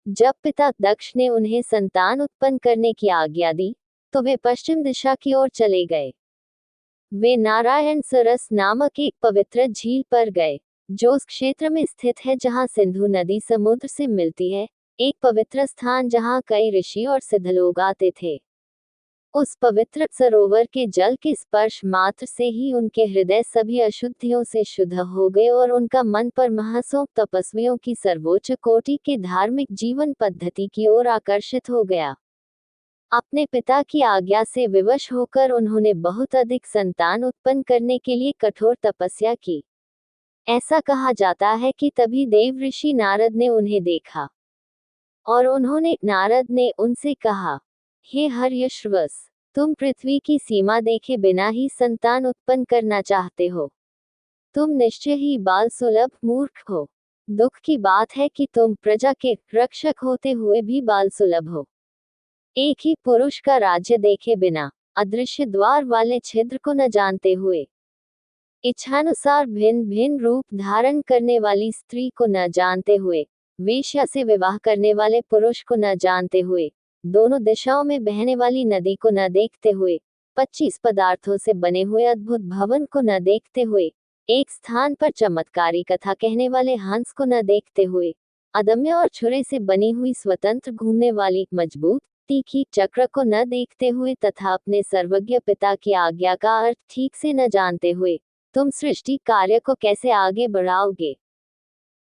Speaker 1: जब पिता दक्ष ने उन्हें संतान उत्पन्न करने की आज्ञा दी, तो वे पश्चिम दिशा की ओर चले गए। वे नारायण सरस नामक एक पवित्र झील पर गए, जो उस क्षेत्र में स्थित है जहाँ सिंधु नदी समुद्र से मिलती है, एक पवित्र स्थान जहाँ कई ऋषि और सिद्ध लोग आते थे। उस पवित्र सरोवर के जल के स्पर्श मात्र से ही उनके हृदय सभी अशुद्धियों से शुद्ध हो गए और उनका मन पर महासों तपस्वियों की सर्वोच्च कोटि के धार्मिक जीवन पद्धति की ओर आकर्षित हो गया। अपने पिता की आज्ञा से विवश होकर उन्होंने बहुत अधिक संतान उत्पन्न करने के लिए कठोर तपस्या की। ऐसा कहा जाता है कि तभी देव ऋषि नारद ने उन्हें देखा और नारद ने उनसे कहा, हे हर्यश्वस, तुम पृथ्वी की सीमा देखे बिना ही संतान उत्पन्न करना चाहते हो। तुम निश्चय ही बाल सुलभ मूर्ख हो। दुख की बात है कि तुम प्रजा के रक्षक होते हुए भी बाल सुलभ हो। एक ही पुरुष का राज्य देखे बिना, अदृश्य द्वार वाले छिद्र को न जानते हुए, इच्छानुसार भिन्न भिन्न रूप धारण करने वाली स्त्री को न जानते हुए, वेश्या से विवाह करने वाले पुरुष को न जानते हुए, दोनों दिशाओं में बहने वाली नदी को न देखते हुए, 25 पदार्थों से बने हुए अद्भुत भवन को न देखते हुए, एक स्थान पर चमत्कारी कथा कहने वाले हंस को न देखते हुए, अदम्य और छुरे से बनी हुई स्वतंत्र घूमने वाली मजबूत तीखी चक्र को न देखते हुए तथा अपने सर्वज्ञ पिता की आज्ञा का अर्थ ठीक से न जानते हुए, तुम सृष्टि कार्य को कैसे आगे बढ़ाओगे?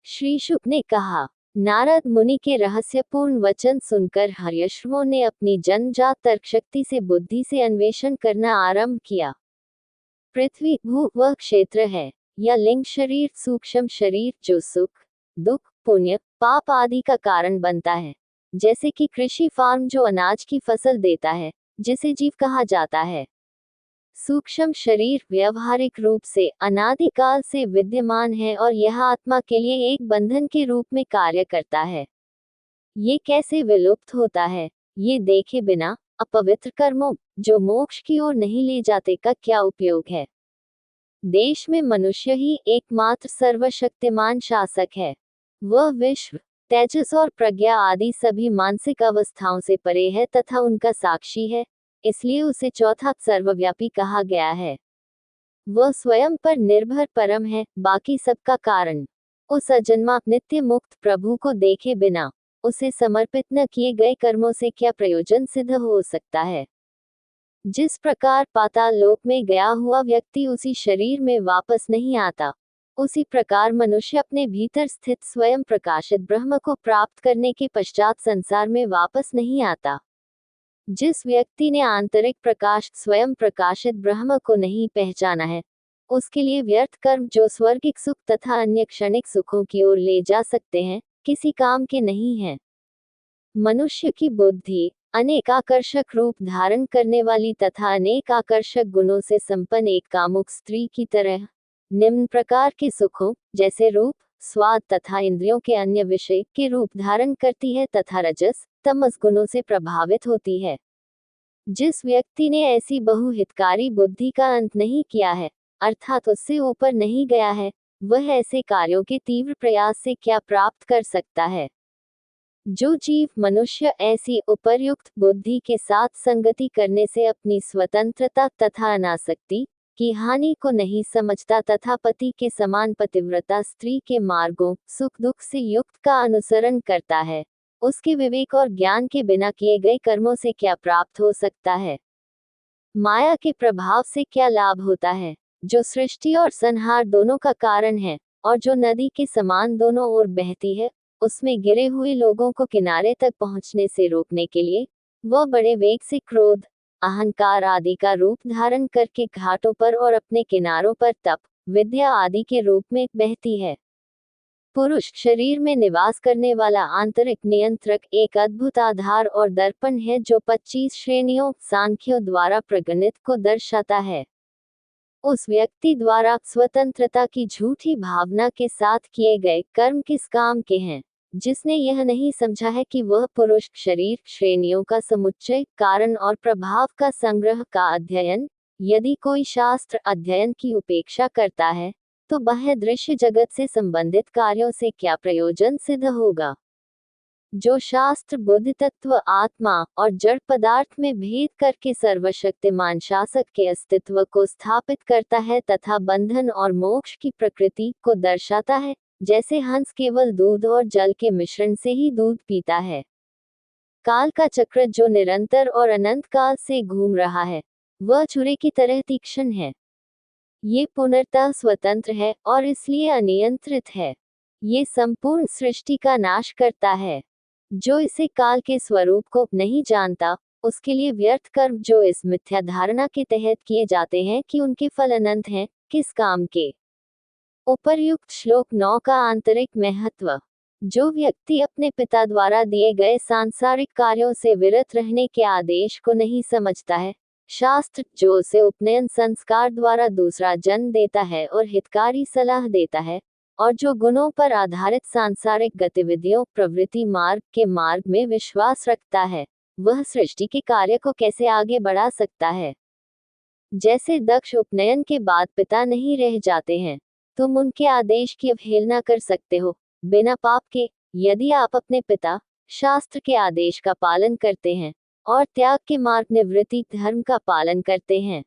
Speaker 1: श्री शुक ने कहा। नारद मुनि के रहस्यपूर्ण वचन सुनकर हर्यश्वों ने अपनी जन्मजात तर्क शक्ति से बुद्धि से अन्वेषण करना आरंभ किया। पृथ्वी भू वह क्षेत्र है या लिंग शरीर, सूक्ष्म शरीर जो सुख, दुख, पुण्य, पाप आदि का कारण बनता है। जैसे कि कृषि फार्म जो अनाज की फसल देता है, जिसे जीव कहा जाता है। सूक्ष्म शरीर व्यवहारिक रूप से अनादिकाल से विद्यमान है और यह आत्मा के लिए एक बंधन के रूप में कार्य करता है। ये कैसे विलुप्त होता है, ये देखे बिना अपवित्र कर्मों जो मोक्ष की ओर नहीं ले जाते का क्या उपयोग है? देश में मनुष्य ही एकमात्र सर्वशक्तिमान शासक है। वह विश्व, तेजस और प्रज्ञा आदि सभी मानसिक अवस्थाओं से परे है तथा उनका साक्षी है, इसलिए उसे चौथा सर्वव्यापी कहा गया है। वह स्वयं पर निर्भर परम है, बाकी सबका कारण। उस अजन्मा नित्य मुक्त प्रभु को देखे बिना उसे समर्पित न किए गए कर्मों से क्या प्रयोजन सिद्ध हो सकता है? जिस प्रकार पाताल लोक में गया हुआ व्यक्ति उसी शरीर में वापस नहीं आता, उसी प्रकार मनुष्य अपने भीतर स्थित स्वयं प्रकाशित ब्रह्म को प्राप्त करने के पश्चात संसार में वापस नहीं आता। जिस व्यक्ति ने आंतरिक प्रकाश स्वयं प्रकाशित ब्रह्म को नहीं पहचाना है, उसके लिए व्यर्थ कर्म जो स्वर्गिक सुख तथा अन्य क्षणिक सुखों की ओर ले जा सकते हैं, किसी काम के नहीं हैं। मनुष्य की बुद्धि अनेक आकर्षक रूप धारण करने वाली तथा अनेक आकर्षक गुणों से संपन्न एक कामुक स्त्री की तरह निम्न प्रकार के सुखों जैसे रूप, स्वाद तथा इंद्रियों के अन्य विषय के रूप धारण करती है तथा रजस, तमस गुणों से प्रभावित होती है। जिस व्यक्ति ने ऐसी बहुहितकारी बुद्धि का अंत नहीं किया है, अर्थात उससे ऊपर नहीं गया है, वह ऐसे कार्यों के तीव्र प्रयास से क्या प्राप्त कर सकता है? जो जीव मनुष्य ऐसी उपर्युक्त बुद्धि के साथ संगति करने से अपनी स्वतंत्रता तथा अनासक्ति की हानि को नहीं समझता तथा पति के समान पतिव्रता स्त्री के मार्गों सुख दुख से युक्त का अनुसरण करता है, उसके विवेक और ज्ञान के बिना किए गए कर्मों से क्या प्राप्त हो सकता है? माया के प्रभाव से क्या लाभ होता है, जो सृष्टि और संहार दोनों का कारण है और जो नदी के समान दोनों ओर बहती है, उसमें गिरे हुए लोगों को किनारे तक पहुंचने से रोकने के लिए वह बड़े वेग से क्रोध, अहंकार आदि का रूप धारण करके घाटों पर और अपने किनारों पर तप, विद्या आदि के रूप में बहती है। पुरुष शरीर में निवास करने वाला आंतरिक नियंत्रक एक अद्भुत आधार और दर्पण है जो 25 श्रेणियों सांख्यों द्वारा प्रगणित को दर्शाता है। उस व्यक्ति द्वारा स्वतंत्रता की झूठी भावना के साथ किए गए कर्म किस काम के हैं, जिसने यह नहीं समझा है कि वह पुरुष शरीर श्रेणियों का समुच्चय, कारण और प्रभाव का संग्रह का अध्ययन, यदि कोई शास्त्र अध्ययन की उपेक्षा करता है, तो बाह्य दृश्य जगत से संबंधित कार्यों से क्या प्रयोजन सिद्ध होगा? जो शास्त्र बुद्धि तत्व आत्मा और जड़ पदार्थ में भेद करके सर्वशक्तिमान शासक के अस्तित्व को स्थापित करता है तथा बंधन और मोक्ष की प्रकृति को दर्शाता है, जैसे हंस केवल दूध और जल के मिश्रण से ही दूध पीता है। काल का चक्र जो निरंतर और अनंत काल से घूम रहा है, वह छुरे की तरह तीक्ष्ण है। ये पूर्णतः स्वतंत्र है और इसलिए अनियंत्रित है। ये संपूर्ण सृष्टि का नाश करता है। जो इसे काल के स्वरूप को नहीं जानता, उसके लिए व्यर्थ कर्म जो इस मिथ्या धारणा के तहत किए जाते हैं कि उनके फल अनंत हैं, किस काम के? उपर्युक्त श्लोक 9 का आंतरिक महत्व। जो व्यक्ति अपने पिता द्वारा दिए गए सांसारिक कार्यों से विरत रहने के आदेश को नहीं समझता है, शास्त्र जो उसे उपनयन संस्कार द्वारा दूसरा जन्म देता है और हितकारी सलाह देता है, और जो गुणों पर आधारित सांसारिक गतिविधियों प्रवृत्ति मार्ग के मार्ग में विश्वास रखता है, वह सृष्टि के कार्य को कैसे आगे बढ़ा सकता है। जैसे दक्ष उपनयन के बाद पिता नहीं रह जाते हैं, तुम उनके आदेश की अवहेलना कर सकते हो बिना पाप के, यदि आप अपने पिता शास्त्र के आदेश का पालन करते हैं और त्याग के मार्ग निवृत्ति धर्म का पालन करते हैं।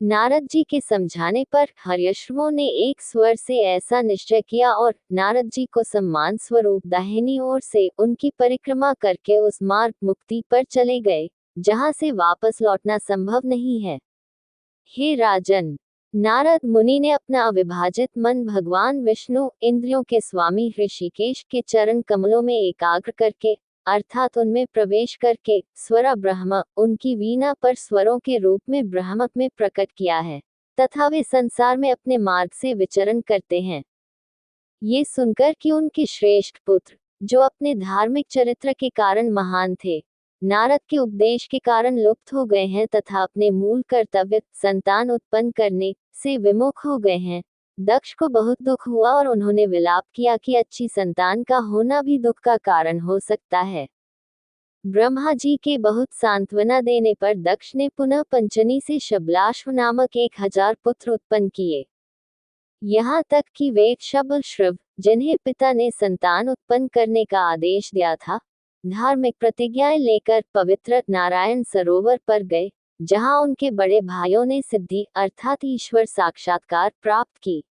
Speaker 1: नारद जी के समझाने पर हर्यश्वों ने एक स्वर से ऐसा निश्चय किया और नारद जी को सम्मान स्वरूप दाहिनी ओर से उनकी परिक्रमा करके उस मार्ग मुक्ति पर चले गए जहां से वापस लौटना संभव नहीं है। हे राजन, नारद मुनि ने अपना अविभाजित मन भगवान विष्णु इंद्रियों के स्वामी ऋषिकेश के चरण कमलों में एकाग्र करके, अर्थात उनमें प्रवेश करके, स्वर ब्रह्म उनकी वीणा पर स्वरों के रूप में ब्रह्म में प्रकट किया है, तथा वे संसार में अपने मार्ग से विचरण करते हैं। ये सुनकर कि उनके श्रेष्ठ पुत्र, जो अपने धार्मिक चरित्र के कारण महान थे, नारद के उपदेश के कारण लुप्त हो गए हैं तथा अपने मूल कर्तव्य संतान उत्पन्न करने से विमुख हो गए हैं, दक्ष को बहुत दुख हुआ और उन्होंने विलाप किया कि अच्छी संतान का होना भी दुख का कारण हो सकता है। ब्रह्मा जी के बहुत सांत्वना देने पर दक्ष ने पुनः पंचनी से शबलाश्व नामक 1000 पुत्र उत्पन्न किए। यहाँ तक कि वे शबल जिन्हें पिता ने संतान उत्पन्न करने का आदेश दिया था, धार्मिक प्रतिज्ञाएं लेकर पवित्र नारायण सरोवर पर गए, जहां उनके बड़े भाइयों ने सिद्धि अर्थात ईश्वर साक्षात्कार प्राप्त की।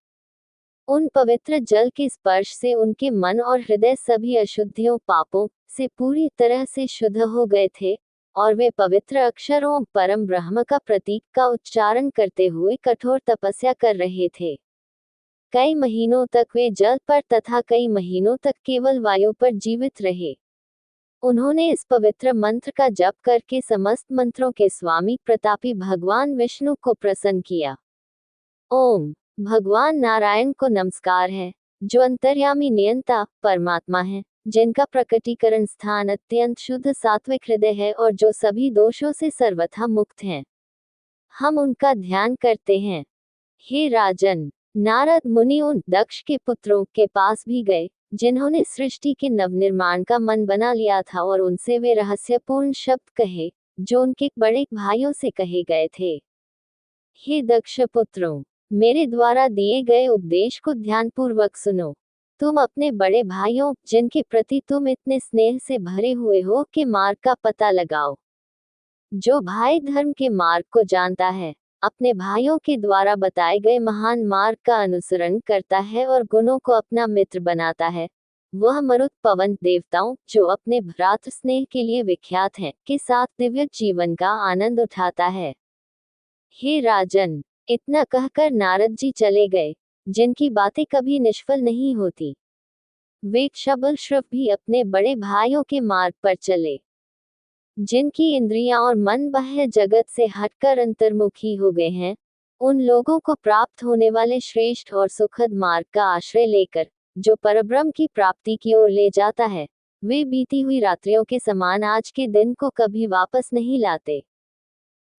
Speaker 1: उन पवित्र जल के स्पर्श से उनके मन और हृदय सभी अशुद्धियों पापों से पूरी तरह से शुद्ध हो गए थे, और वे पवित्र अक्षरों परम ब्रह्म का प्रतीक का उच्चारण करते हुए कठोर तपस्या कर रहे थे। कई महीनों तक वे जल पर तथा कई महीनों तक केवल वायु पर जीवित रहे। उन्होंने इस पवित्र मंत्र का जप करके समस्त मंत्रों के स्वामी प्रतापी भगवान विष्णु को प्रसन्न किया। ओम भगवान नारायण को नमस्कार है, जो अंतर्यामी नियंता परमात्मा है, जिनका प्रकटीकरण स्थान अत्यंत शुद्ध सात्विक हृदय है और जो सभी दोषों से सर्वथा मुक्त हैं। हम उनका ध्यान करते हैं। हे राजन, नारद मुनि उन दक्ष के पुत्रों के पास भी गए, जिन्होंने सृष्टि के नवनिर्माण का मन बना लिया था, और उनसे वे रहस्यपूर्ण शब्द कहे, जो उनके बड़े भाइयों से कहे गए थे। हे दक्ष पुत्रों, मेरे द्वारा दिए गए उपदेश को ध्यानपूर्वक सुनो। तुम अपने बड़े भाइयों, जिनके प्रति तुम इतने स्नेह से भरे हुए हो, के मार्ग का पता लगाओ। जो भाई धर्म के मार्ग को जानता है, अपने भाइयों के द्वारा बताए गए महान मार्ग का अनुसरण करता है और गुणों को अपना मित्र बनाता है, वह मरुत पवन देवताओं, जो अपने भ्रातृ स्नेह के लिए विख्यात हैं, के साथ दिव्य जीवन का आनंद उठाता है। हे राजन, इतना कहकर नारद जी चले गए, जिनकी बातें कभी निष्फल नहीं होती। वे शबल भी अपने बड़े भाइयों के मार्ग पर चले, जिनकी इंद्रियां और मन बाह्य जगत से हटकर अंतर्मुखी हो गए हैं। उन लोगों को प्राप्त होने वाले श्रेष्ठ और सुखद मार्ग का आश्रय लेकर, जो परब्रह्म की प्राप्ति की ओर ले जाता है, वे बीती हुई रात्रियों के समान आज के दिन को कभी वापस नहीं लाते।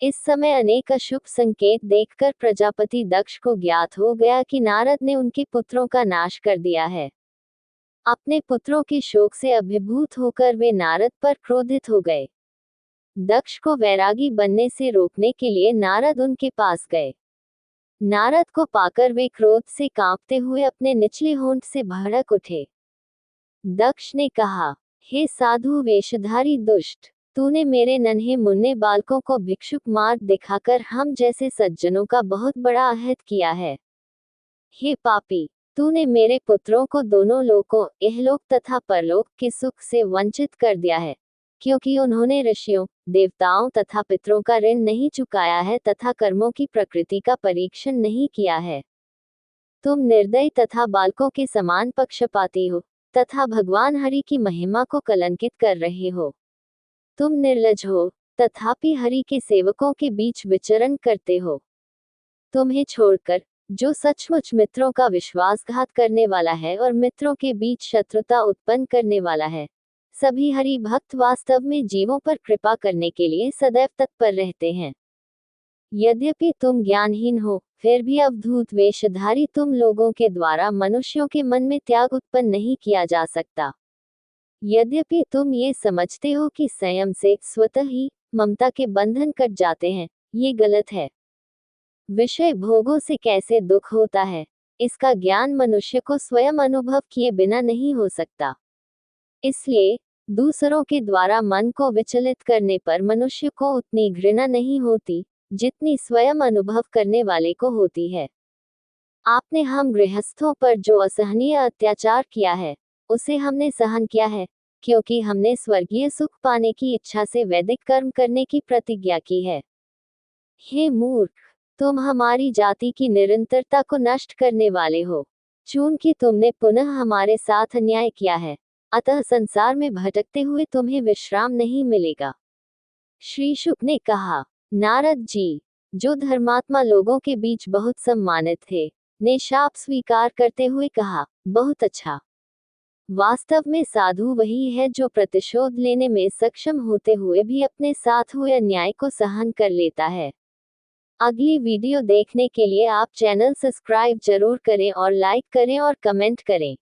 Speaker 1: इस समय अनेक अशुभ संकेत देखकर प्रजापति दक्ष को ज्ञात हो गया कि नारद ने उनके पुत्रों का नाश कर दिया है। अपने पुत्रों के शोक से अभिभूत होकर वे नारद पर क्रोधित हो गए। दक्ष को वैरागी बनने से रोकने के लिए नारद उनके पास गए। नारद को पाकर वे क्रोध से कांपते हुए अपने निचले होंठ से भड़क उठे। दक्ष ने कहा, हे साधु वेशधारी दुष्ट, तूने मेरे नन्हे मुन्ने बालकों को भिक्षुक मार्ग दिखाकर हम जैसे सज्जनों का बहुत बड़ा अहित किया है। हे पापी, तूने मेरे पुत्रों को दोनों लोकों इहलोक तथा परलोक के सुख से वंचित कर दिया है, क्योंकि उन्होंने ऋषियों, देवताओं तथा पितरों का ऋण नहीं चुकाया है तथा कर्मों की प्रकृति का परीक्षण नहीं किया है। तुम निर्दयी तथा बालकों के समान पक्षपाती हो तथा भगवान हरि की महिमा को कलंकित कर रहे हो। तुम निर्लज हो, तथापि हरि के सेवकों के बीच विचरण करते हो। तुम्हें छोड़कर जो सचमुच मित्रों का विश्वासघात करने वाला है और मित्रों के बीच शत्रुता उत्पन्न करने वाला है। सभी हरि भक्त वास्तव में जीवों पर कृपा करने के लिए सदैव तत्पर रहते हैं। यद्यपि तुम ज्ञानहीन हो, फिर भी अवधूत वेशधारी तुम लोगों के द्वारा मनुष्यों के मन में त्याग उत्पन्न नहीं किया जा सकता। यद्यपि तुम ये समझते हो कि संयम से स्वतः ही ममता के बंधन कट जाते हैं, ये गलत है। विषय भोगों से कैसे दुख होता है, इसका ज्ञान मनुष्य को स्वयं अनुभव किए बिना नहीं हो सकता। इसलिए दूसरों के द्वारा मन को विचलित करने पर मनुष्य को उतनी घृणा नहीं होती जितनी स्वयं अनुभव करने वाले को होती है। आपने हम गृहस्थों पर जो असहनीय अत्याचार किया है, उसे हमने सहन किया है, क्योंकि हमने स्वर्गीय सुख पाने की इच्छा से वैदिक कर्म करने की प्रतिज्ञा की है। हे मूर्ख, तुम हमारी जाति की निरंतरता को नष्ट करने वाले हो। चूंकि तुमने पुनः हमारे साथ अन्याय किया है, अतः संसार में भटकते हुए तुम्हें विश्राम नहीं मिलेगा। श्री शुक ने कहा, नारद जी, जो धर्मात्मा लोगों के बीच बहुत सम्मानित थे, ने शाप स्वीकार करते हुए कहा, बहुत अच्छा। वास्तव में साधु वही है जो प्रतिशोध लेने में सक्षम होते हुए भी अपने साथ हुए अन्याय को सहन कर लेता है। अगली वीडियो देखने के लिए आप चैनल सब्सक्राइब जरूर करें और लाइक करें और कमेंट करें।